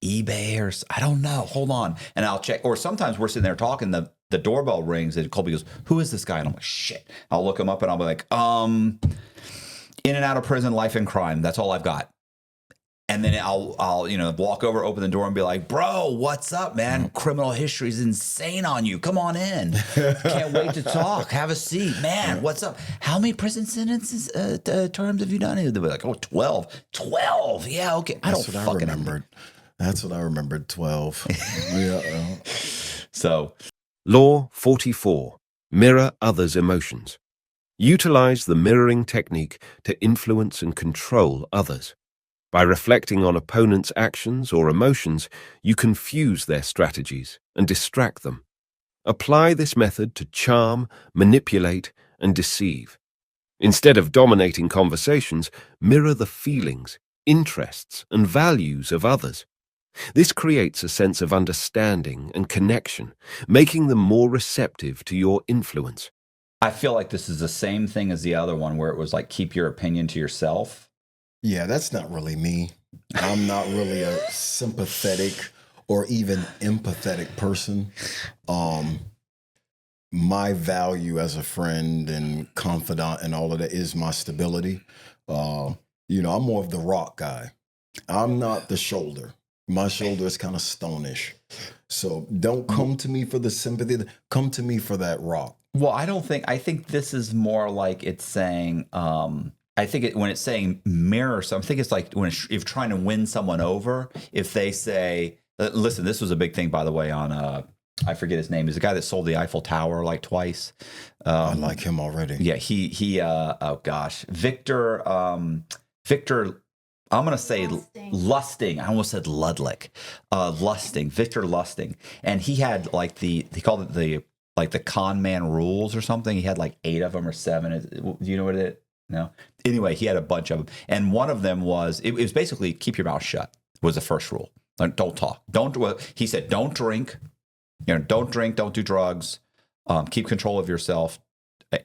eBay or I don't know. Hold on," and I'll check. Or sometimes we're sitting there talking. The doorbell rings, and Colby goes, "Who is this guy?" And I'm like, "Shit." I'll look him up, and I'll be like, "In and out of prison, life and crime. That's all I've got." And then I'll walk over, open the door, and be like, "Bro, what's up, man? Criminal history is insane on you. Come on in. Can't wait to talk. Have a seat, man. What's up? How many prison sentences terms have you done?" They'll be like, "Oh, 12. 12. Yeah, okay." That's what I remembered. That's what I remembered. 12. Yeah. So, Law 44. Mirror others' emotions. Utilize the mirroring technique to influence and control others. By reflecting on opponents' actions or emotions, you confuse their strategies and distract them. Apply this method to charm, manipulate, and deceive. Instead of dominating conversations, mirror the feelings, interests, and values of others. This creates a sense of understanding and connection, making them more receptive to your influence. I feel like this is the same thing as the other one where it was like, keep your opinion to yourself. Yeah, that's not really me. I'm not really a sympathetic or even empathetic person. My value as a friend and confidant and all of that is my stability. I'm more of the rock guy. I'm not the shoulder. My shoulder is kind of stonish. So don't come to me for the sympathy. Come to me for that rock. Well, I think this is more like it's saying, when it's saying mirror, so I think it's like if you're trying to win someone over, if they say, listen, this was a big thing, by the way, on, I forget his name. He's the guy that sold the Eiffel Tower like twice. I like him already. Yeah, Victor, I'm going to say Lusting. I almost said Ludlick. Victor Lusting. And he had like he called it the con man rules or something. He had like 8 of them or 7. Do you know what it is? No. Anyway, he had a bunch of them. And one of them was, it was basically keep your mouth shut was the first rule. Like, don't talk. He said, don't drink. Don't drink, don't do drugs. Keep control of yourself.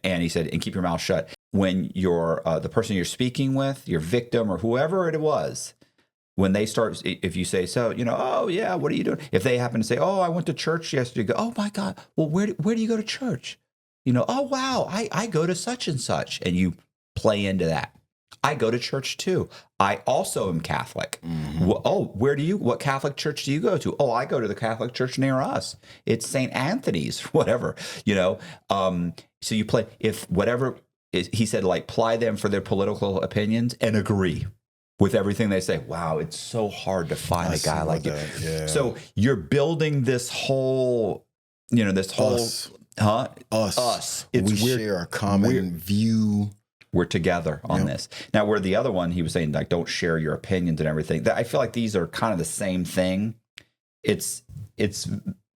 And he said, and keep your mouth shut. When you're the person you're speaking with, your victim or whoever it was, when they start, if you say, so, oh yeah, what are you doing? If they happen to say, oh, I went to church yesterday, go, oh my God, well, where do you go to church? Oh wow, I go to such and such. And you play into that. I go to church too. I also am Catholic. Mm-hmm. Oh, what Catholic church do you go to? Oh, I go to the Catholic church near us. It's St. Anthony's, whatever, So you play, if whatever he said, like, ply them for their political opinions and agree with everything they say. Wow, it's so hard to find a guy like you. Yeah. So you're building this whole, Us. We share a common view. We're together on this. Now, where the other one, he was saying, like, don't share your opinions and everything. I feel like these are kind of the same thing. It's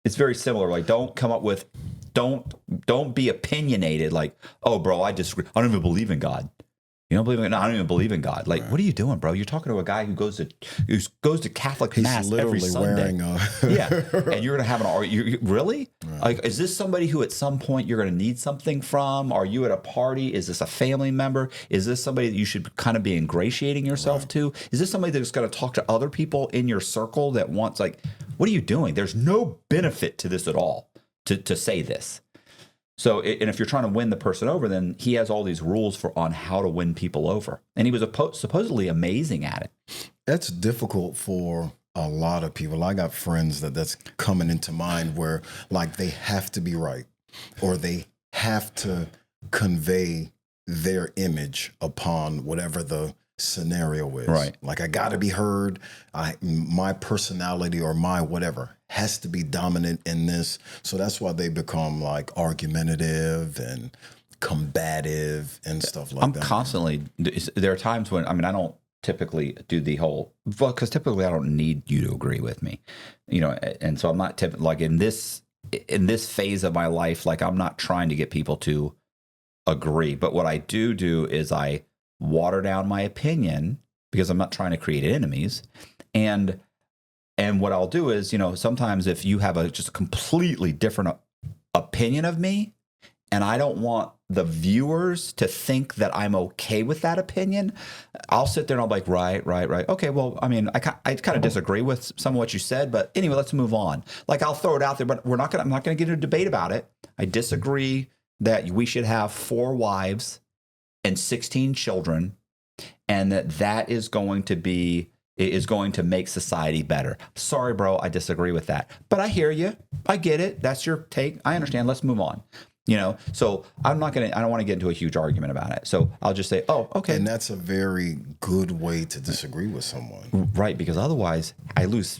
very similar. Like, don't come up with, don't be opinionated. Like, oh, bro, I disagree. I don't even believe in God. You don't believe in? No, I don't even believe in God. Like, what are you doing, bro? You're talking to a guy who goes to Catholic mass every Sunday. Yeah, and you're gonna have an argument. Really? Right. Like, is this somebody who at some point you're gonna need something from? Are you at a party? Is this a family member? Is this somebody that you should kind of be ingratiating yourself to? Is this somebody that's gonna talk to other people in your circle that wants, like, what are you doing? There's no benefit to this at all to say this. So, and if you're trying to win the person over, then he has all these rules on how to win people over. And he was supposedly amazing at it. That's difficult for a lot of people. I got friends that's coming into mind where, like, they have to be right or they have to convey their image upon whatever the scenario is. Right. Like, I got to be heard. My personality or my whatever has to be dominant in this. So that's why they become like argumentative and combative and stuff like I'm that. constantly, there are times when, I don't typically do the whole, because typically I don't need you to agree with me, and so I'm not typically, like in this phase of my life, like I'm not trying to get people to agree. But what I do is I water down my opinion because I'm not trying to create enemies. And what I'll do is, sometimes if you have just a completely different opinion of me, and I don't want the viewers to think that I'm okay with that opinion, I'll sit there and I'll be like, right. Okay, well, I kind of disagree with some of what you said, but anyway, let's move on. Like, I'll throw it out there, but I'm not going to get into a debate about it. I disagree that we should have 4 wives and 16 children, and that is going to make society better. Sorry, bro, I disagree with that. But I hear you. I get it. That's your take. I understand. Let's move on. So I don't want to get into a huge argument about it. So I'll just say, oh, okay. And that's a very good way to disagree with someone. Right, because otherwise I lose,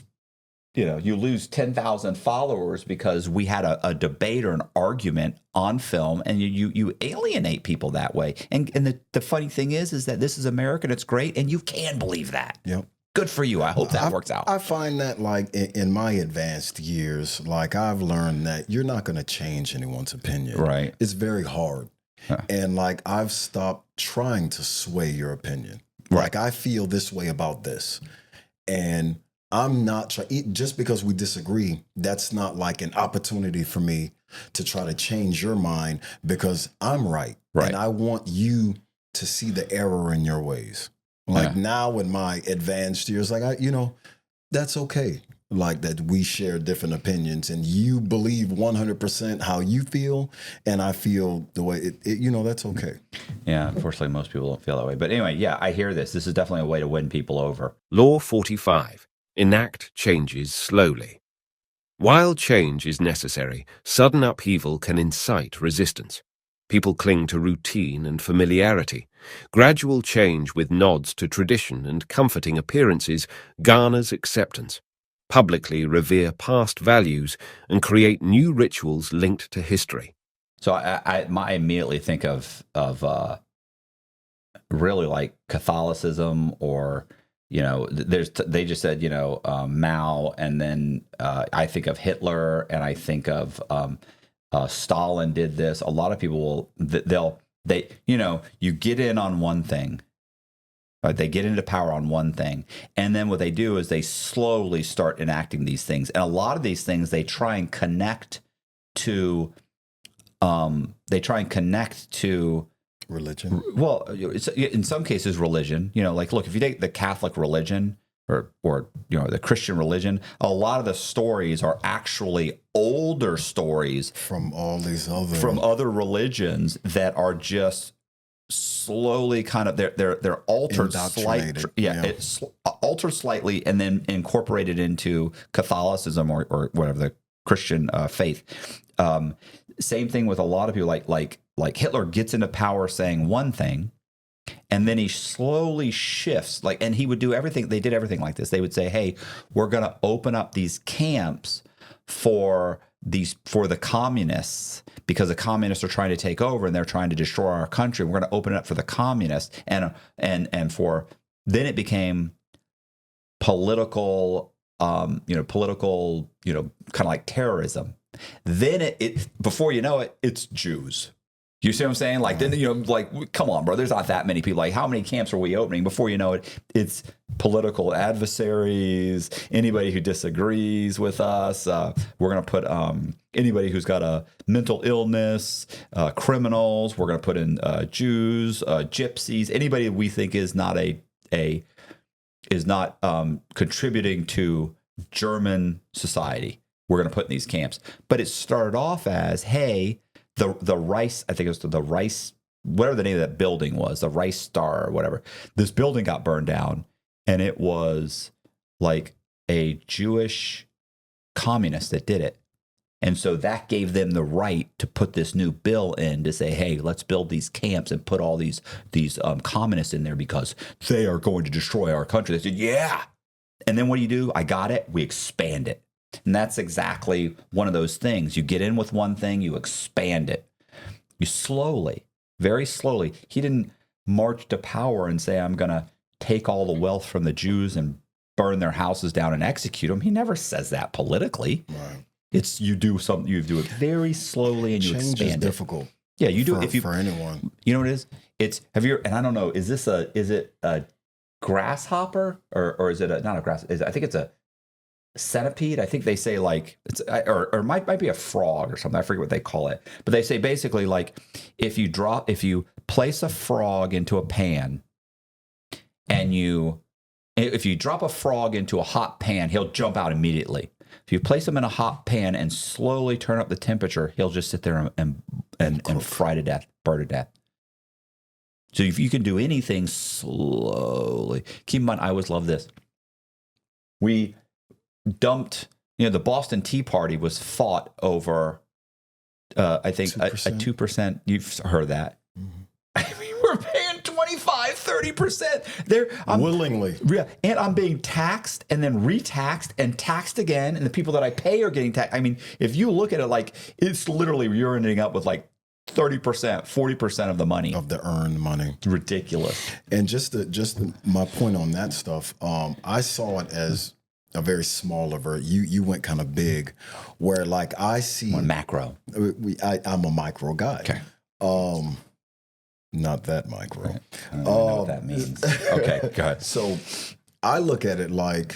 you lose 10,000 followers because we had a debate or an argument on film, and you alienate people that way. And the funny thing is that this is America and it's great, and you can believe that. Yep. Good for you. I hope that works out. I find that, like, in my advanced years, like, I've learned that you're not going to change anyone's opinion. Right. It's very hard. And, like, I've stopped trying to sway your opinion. Right. Like, I feel this way about this. And I'm not just because we disagree, that's not like an opportunity for me to try to change your mind because I'm right. And I want you to see the error in your ways. Like, now in my advanced years, like, that's okay. Like, that we share different opinions and you believe 100% how you feel and I feel the way that's okay. Yeah, unfortunately, most people don't feel that way. But anyway, yeah, I hear this. This is definitely a way to win people over. Law 45. Enact changes slowly. While change is necessary, sudden upheaval can incite resistance. People cling to routine and familiarity. Gradual change with nods to tradition and comforting appearances garners acceptance. Publicly revere past values and create new rituals linked to history. So I immediately think of really like Catholicism, or they just said Mao, and then I think of Hitler, and I think of Stalin did this. A lot of people will you get in on one thing. Right? They get into power on one thing, and then what they do is they slowly start enacting these things. And a lot of these things they try and connect to. Religion. Well, it's, in some cases, religion. Like, look, if you take the Catholic religion or the Christian religion, a lot of the stories are actually older stories from all these other religions that are just slowly kind of they're altered slightly. It's altered slightly and then incorporated into Catholicism or whatever the Christian faith. Same thing with a lot of people, like Hitler gets into power saying one thing, and then he slowly shifts. And he would do everything. They did everything like this. They would say, "Hey, we're going to open up these camps for the communists because the communists are trying to take over and they're trying to destroy our country. We're going to open it up for the communists." And then it became political, kind of like terrorism. Then it before you know it, it's Jews. You see what I'm saying? Like, then, come on, bro. There's not that many people. Like, how many camps are we opening? Before you know it, it's political adversaries, anybody who disagrees with us. We're going to put anybody who's got a mental illness, criminals. We're going to put in Jews, gypsies, anybody we think is not contributing to German society. We're going to put in these camps. But it started off as, hey, the Rice, I think it was the Rice, whatever the name of that building was, the Rice Star or whatever. This building got burned down, and it was like a Jewish communist that did it. And so that gave them the right to put this new bill in to say, hey, let's build these camps and put all these communists in there because they are going to destroy our country. They said, yeah. And then what do? I got it. We expand it. And that's exactly one of those things. You get in with one thing, you expand it. You slowly. very slowly. He didn't march to power and say, I'm going to take all the wealth from the Jews and burn their houses down and execute them. He never says that politically. Right. It's you do something, you do it very slowly and you Change expand is it. difficult. Yeah, you do for, it if you for anyone. You know what it is? It's have you and I don't know, is it a grasshopper or is it not a grass? I think it's a centipede. I think they say like it's or might be a frog or something. I forget what they call it. But they say basically like if you place a frog into a pan and if you drop a frog into a hot pan, he'll jump out immediately. If you place him in a hot pan and slowly turn up the temperature, he'll just sit there and fry to death, burn to death. So if you can do anything slowly, keep in mind, I always love this. We dumped, the Boston Tea Party was fought over, I think, 2%. a 2%. You've heard that. Mm-hmm. I mean, we're paying 25, 30%. Willingly. Yeah, and I'm being taxed and then retaxed and taxed again. And the people that I pay are getting taxed. I mean, if you look at it, like, it's literally, you're ending up with like 30%, 40% of the money. Of the earned money. It's ridiculous. And just my point on that stuff, I saw it as a very small you went kind of big, where like I see. One macro. I'm a micro guy. Okay. Not that micro. Right. I don't know what that means. Okay, go ahead. So I look at it like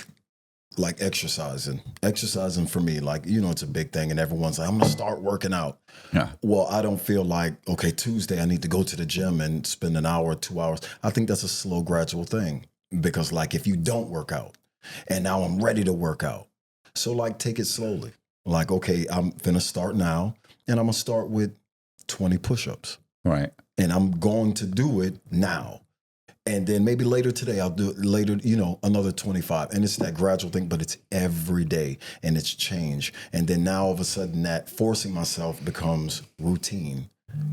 exercising. Exercising for me, like, it's a big thing and everyone's like, I'm going to start working out. Yeah. Well, I don't feel like, okay, Tuesday I need to go to the gym and spend an hour, 2 hours. I think that's a slow, gradual thing because like if you don't work out and now I'm ready to work out. So like take it slowly. Like, okay, I'm going to start now and I'm going to start with 20 push-ups. Right. And I'm going to do it now. And then maybe later today, I'll do it later, another 25. And it's that gradual thing, but it's every day and it's change. And then now all of a sudden that forcing myself becomes routine,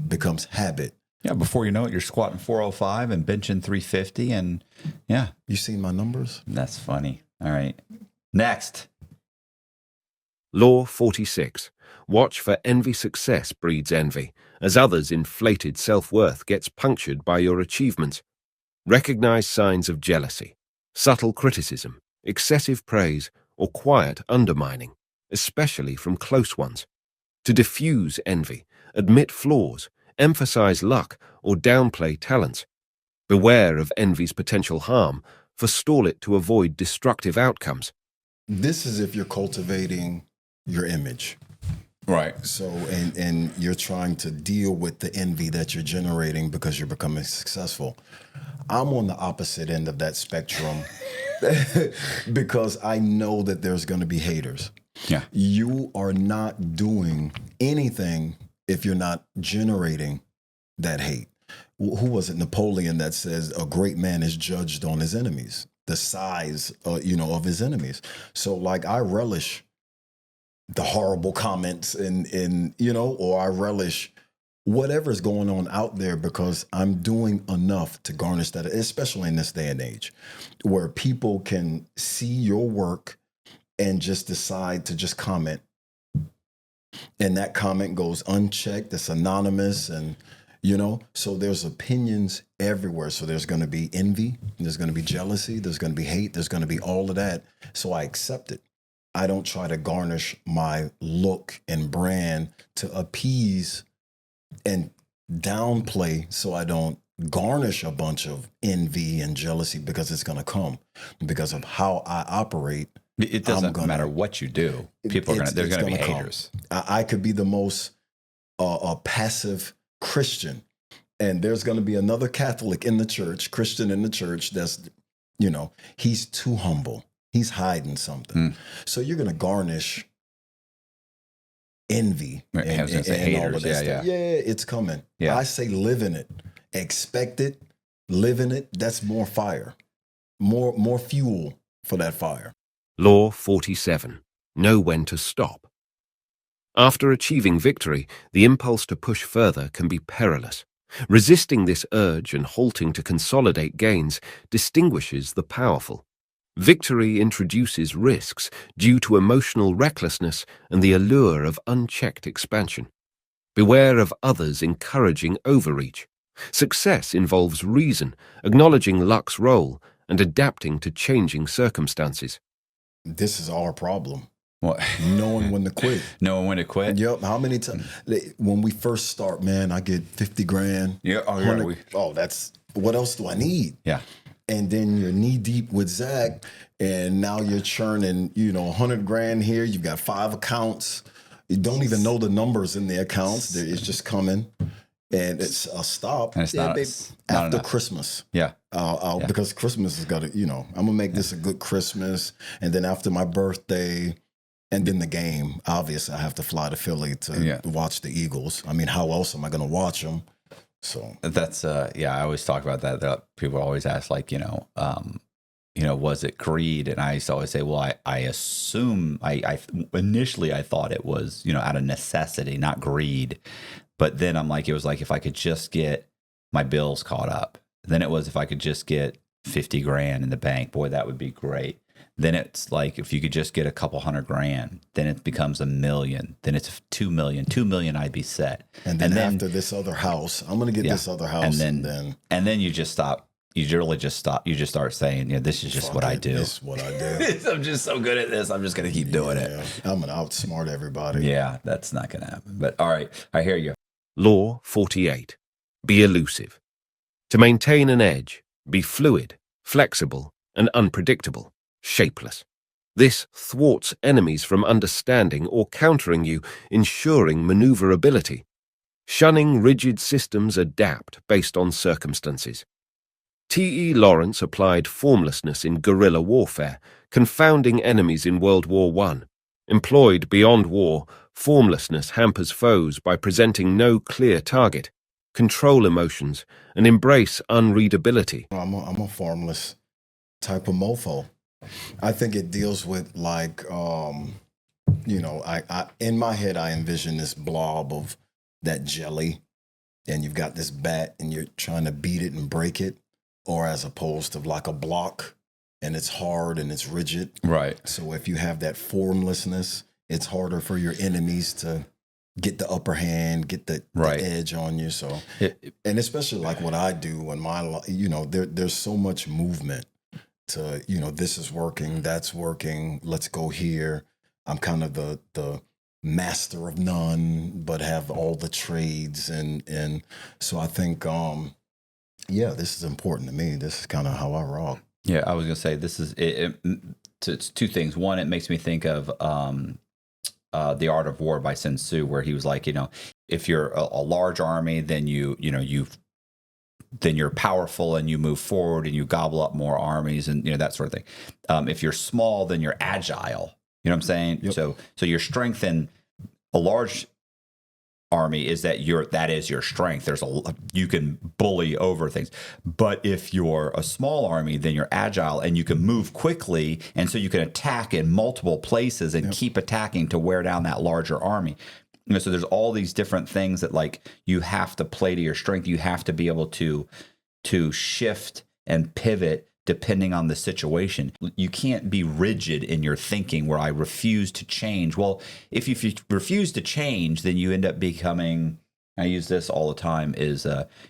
becomes habit. Yeah, before you know it, you're squatting 405 and benching 350. And yeah. You seen my numbers? That's funny. All right. Next. Law 46. Watch for envy success breeds envy, as others' inflated self-worth gets punctured by your achievements. Recognize signs of jealousy, subtle criticism, excessive praise, or quiet undermining, especially from close ones. To diffuse envy, admit flaws, emphasize luck, or downplay talents. Beware of envy's potential harm, forestall it to avoid destructive outcomes. This is if you're cultivating your image. Right. So, and you're trying to deal with the envy that you're generating because you're becoming successful. I'm on the opposite end of that spectrum because I know that there's going to be haters. Yeah. You are not doing anything if you're not generating that hate. Who was it? Napoleon that says a great man is judged on his enemies, the size, of his enemies. So like I relish the horrible comments and or I relish whatever's going on out there because I'm doing enough to garnish that, especially in this day and age where people can see your work and just decide to just comment. And that comment goes unchecked, it's anonymous and, so there's opinions everywhere. So there's going to be envy, there's going to be jealousy, there's going to be hate, there's going to be all of that. So I accept it. I don't try to garnish my look and brand to appease and downplay so I don't garnish a bunch of envy and jealousy because it's going to come because of how I operate. It doesn't matter what you do. People are there's going to be haters. I could be the most passive Christian and there's going to be another Catholic in the church, Christian in the church that's, he's too humble. He's hiding something. So you're going to garnish envy and haters. all of that stuff. Yeah, it's coming. Yeah. I say live in it. Expect it. Live in it. That's more fire. More fuel for that fire. Law 47. Know when to stop. After achieving victory, the impulse to push further can be perilous. Resisting this urge and halting to consolidate gains distinguishes the powerful. Victory introduces risks due to emotional recklessness and the allure of unchecked expansion. Beware of others encouraging overreach. Success involves reason, acknowledging luck's role, and adapting to changing circumstances. This is our problem. What? Knowing when to quit. Knowing when to quit. Yep. How many times when we first start, man, I get 50 grand. Yeah. Oh, 100 that's what else do I need? Yeah. And then you're knee deep with Zach, and now you're churning, 100 grand here. You've got 5 accounts. You don't even know the numbers in the accounts. It's just coming, and it's a stop. And it's not, babe, not after enough. Christmas. Yeah. Because Christmas has got to, I'm gonna make this a good Christmas, and then after my birthday, and then the game. Obviously, I have to fly to Philly to watch the Eagles. I mean, how else am I gonna watch them? So that's I always talk about that people always ask, like, was it greed? And I used to always say, well, I assume I initially I thought it was, out of necessity, not greed. But then I'm like, it was like, if I could just get my bills caught up, then it was, if I could just get 50 grand in the bank, boy, that would be great. Then it's like, if you could just get a couple $100,000, then it becomes $1 million. Then it's 2 million. 2 million, I'd be set. And then after this other house, I'm going to get this other house. And then you just stop. You really just stop. You just start saying, this is just what I do. This is what I do. I'm just so good at this. I'm just going to keep doing it. I'm going to outsmart everybody. Yeah, that's not going to happen. But all right, I hear you. Law 48. Be elusive. To maintain an edge, be fluid, flexible, and unpredictable, shapeless. This thwarts enemies from understanding or countering you, ensuring maneuverability. Shunning rigid systems, adapt based on circumstances. T.E. Lawrence applied formlessness in guerrilla warfare, confounding enemies in World War I. Employed beyond war, formlessness hampers foes by presenting no clear target, control emotions, and embrace unreadability. I'm a formless type of mofo. I think it deals with, like, I in my head, I envision this blob of that jelly, and you've got this bat and you're trying to beat it and break it, or as opposed to like a block and it's hard and it's rigid. Right. So if you have that formlessness, it's harder for your enemies to get the upper hand, get the edge on you. So, and especially like what I do in my life, there's so much movement to, this is working, that's working, let's go here. I'm kind of the master of none, but have all the trades. And so I think, this is important to me. This is kind of how I rock. Yeah, I was going to say, this is, it's two things. One, it makes me think of The Art of War by Sun Tzu, where he was like, if you're a large army, then then you're powerful and you move forward and you gobble up more armies and, that sort of thing. If you're small, then you're agile. You know what I'm saying? Yep. So your strength in a large army is that is your strength. You can bully over things. But if you're a small army, then you're agile and you can move quickly, and so you can attack in multiple places and keep attacking to wear down that larger army. So there's all these different things that, like, you have to play to your strength. You have to be able to shift and pivot depending on the situation. You can't be rigid in your thinking where I refuse to change. Well, if you refuse to change, then you end up becoming, I use this all the time, is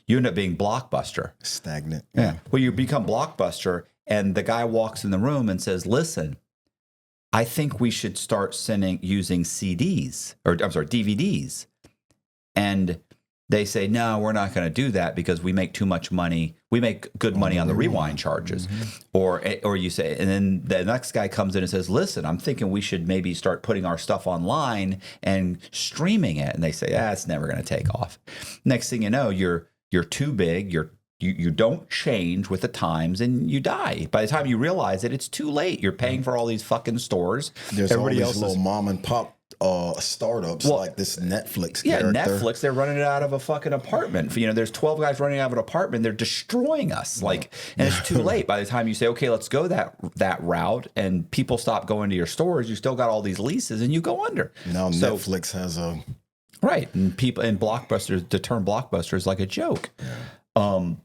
you end up being Blockbuster. Stagnant. Yeah. Well, you become Blockbuster, and the guy walks in the room and says, listen, I think we should start using DVDs. And they say, no, we're not going to do that because we make too much money. We make good money on the rewind charges. Mm-hmm. Or you say, and then the next guy comes in and says, listen, I'm thinking we should maybe start putting our stuff online and streaming it. And they say, it's never going to take off. Next thing you know, you're too big. You don't change with the times and you die. By the time you realize it, it's too late. You're paying for all these fucking stores. There's everybody all these little mom and pop startups, like this Netflix character. Yeah, Netflix, they're running it out of a fucking apartment. There's 12 guys running out of an apartment. They're destroying us. And it's too late. By the time you say, okay, let's go that route, and people stop going to your stores, you still got all these leases and you go under. Now Netflix has a... Right. And people in Blockbuster, the term Blockbuster is like a joke. Yeah.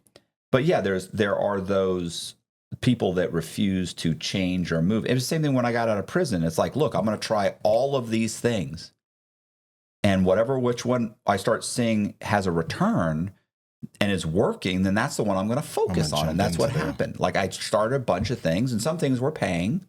But yeah, there are those people that refuse to change or move. It was the same thing when I got out of prison. It's like, look, I'm going to try all of these things, and which one I start seeing has a return, and is working, then that's the one I'm going to focus on. And that's what happened. Like I started a bunch of things, and some things were paying,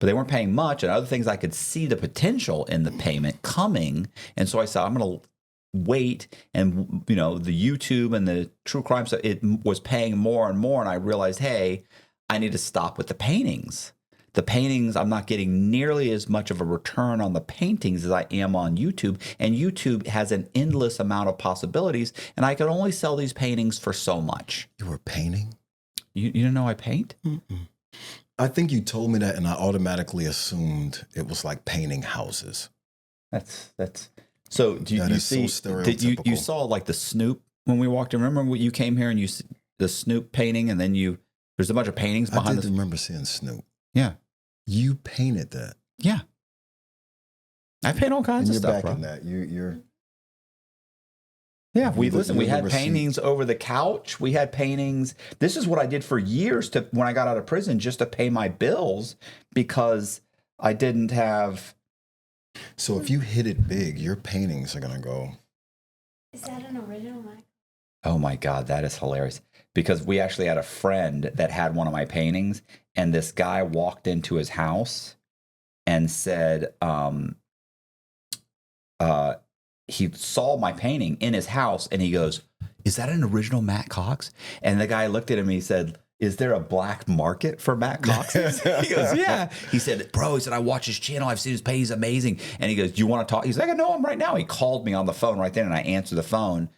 but they weren't paying much. And other things I could see the potential in the payment coming. And so I said, I'm going to wait. And, the YouTube and the true crime stuff, it was paying more and more. And I realized, hey, I need to stop with the paintings. The paintings, I'm not getting nearly as much of a return on the paintings as I am on YouTube. And YouTube has an endless amount of possibilities. And I could only sell these paintings for so much. You were painting? You didn't know I paint? Mm-mm. I think you told me that, and I automatically assumed it was like painting houses. That's so. Do you see? So did you saw like the Snoop when we walked in? Remember when you came here and you the Snoop painting, and then there's a bunch of paintings behind. I did remember seeing Snoop. Yeah, you painted that. Yeah, I paint all kinds of stuff. Back in that, you're. Yeah, we had paintings over the couch. We had paintings. This is what I did for years when I got out of prison, just to pay my bills, because I didn't have. So if you hit it big, your paintings are going to go. Is that an original mic? Oh my God, that is hilarious. Because we actually had a friend that had one of my paintings, and this guy walked into his house and said, he saw my painting in his house, and he goes, "Is that an original Matt Cox?" And the guy looked at him and he said, "Is there a black market for Matt Cox's?" He goes, "Yeah." He said, "Bro," he said, "I watch his channel. I've seen his painting. He's amazing." And he goes, "Do you want to talk?" He's like, "I know him right now." He called me on the phone right then, and I answered the phone.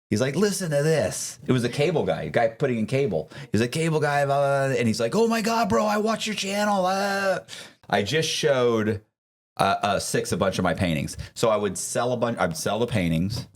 He's like, "Listen to this." It was a cable guy, a guy putting in cable. He's a cable guy, blah, blah, blah. And he's like, "Oh my God, bro, I watch your channel." I just showed a bunch of my paintings. So I would sell I'd sell the paintings,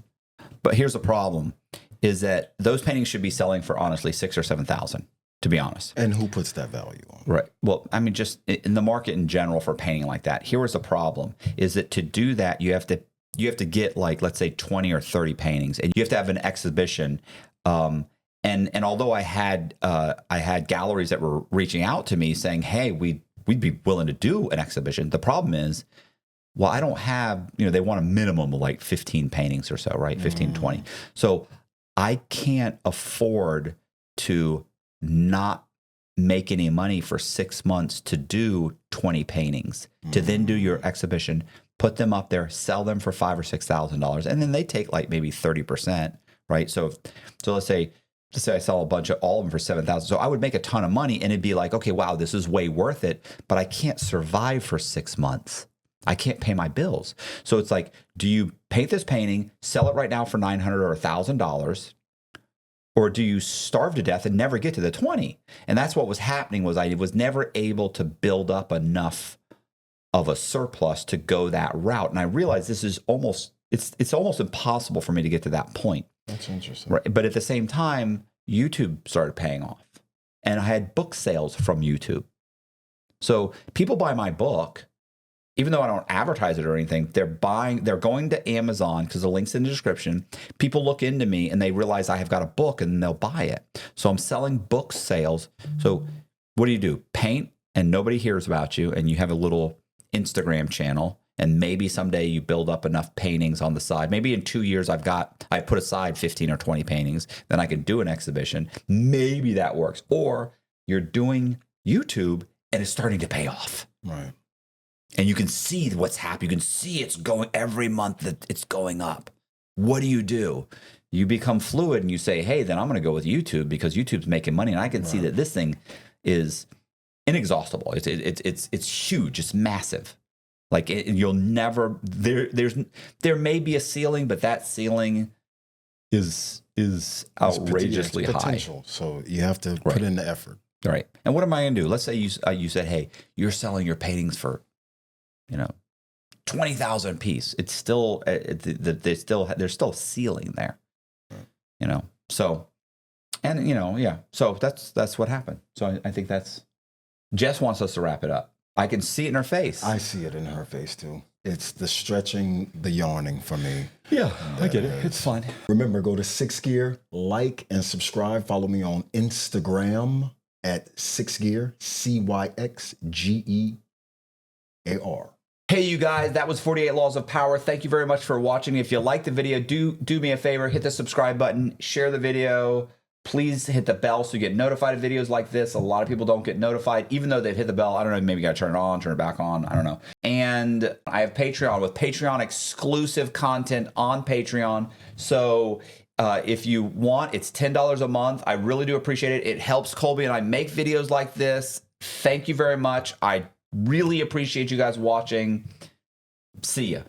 but here's the problem: is that those paintings should be selling for honestly $6,000 or $7,000, to be honest. And who puts that value on? Right. Well, I mean, just in the market in general for painting like that. Here was the problem: is that to do that, you have to get, like, let's say 20 or 30 paintings, and you have to have an exhibition. And although I had galleries that were reaching out to me saying, "Hey, we'd be willing to do an exhibition." The problem is, well, I don't have, they want a minimum of like 15 paintings or so, right? 15, 20. So I can't afford to not make any money for 6 months to do 20 paintings, to then do your exhibition, put them up there, sell them for $5,000 or $6,000. And then they take like maybe 30%, right? So let's say I sell all of them for $7,000. So I would make a ton of money, and it'd be like, okay, wow, this is way worth it, but I can't survive for 6 months. I can't pay my bills. So it's like, do you paint this painting, sell it right now for $900 or $1,000, or do you starve to death and never get to the 20? And that's what was happening. Was I was never able to build up enough of a surplus to go that route. And I realized this is it's almost impossible for me to get to that point. That's interesting. Right. But at the same time, YouTube started paying off, and I had book sales from YouTube. So people buy my book. Even though I don't advertise it or anything, they're going to Amazon because the link's in the description. People look into me and they realize I have got a book, and they'll buy it. So I'm selling book sales. So what do? Paint, and nobody hears about you, and you have a little Instagram channel, and maybe someday you build up enough paintings on the side. Maybe in 2 years I put aside 15 or 20 paintings, then I can do an exhibition. Maybe that works. Or you're doing YouTube and it's starting to pay off. Right. And you can see what's happening. You can see it's going every month, that it's going up. What do? You become fluid, and you say, hey, then I'm going to go with YouTube because YouTube's making money. And I can see that this thing is inexhaustible. It's huge. It's massive. Like you'll never, there may be a ceiling, but that ceiling is outrageously high. Potential. So you have to put in the effort. Right. And what am I going to do? Let's say you said, hey, you're selling your paintings for, $20,000 a piece. It's still, there's still a ceiling there, So, and yeah. So that's what happened. So I think Jess wants us to wrap it up. I can see it in her face. I see it in her face too. It's the stretching, the yarning for me. Yeah, I get it. It's fun. Remember, go to 6 Gear, like and subscribe. Follow me on Instagram at 6 Gear, CYXGEAR. Hey, you guys, that was 48 Laws of Power. Thank you very much for watching. If you liked the video, do me a favor, hit the subscribe button, share the video. Please hit the bell so you get notified of videos like this. A lot of people don't get notified, even though they've hit the bell. I don't know, maybe you got to turn it on, turn it back on. I don't know. And I have Patreon with Patreon exclusive content on Patreon. So if you want, it's $10 a month. I really do appreciate it. It helps Colby and I make videos like this. Thank you very much. I really appreciate you guys watching. See ya.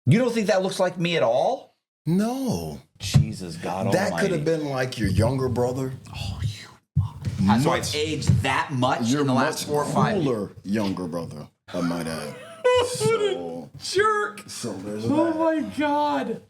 You don't think that looks like me at all? No. Jesus God Almighty. That could have been like your younger brother. Oh, you. So I've aged that much in the last 4 or 5 years. Cooler younger brother, I might add. What a jerk. So there's Oh that. my God.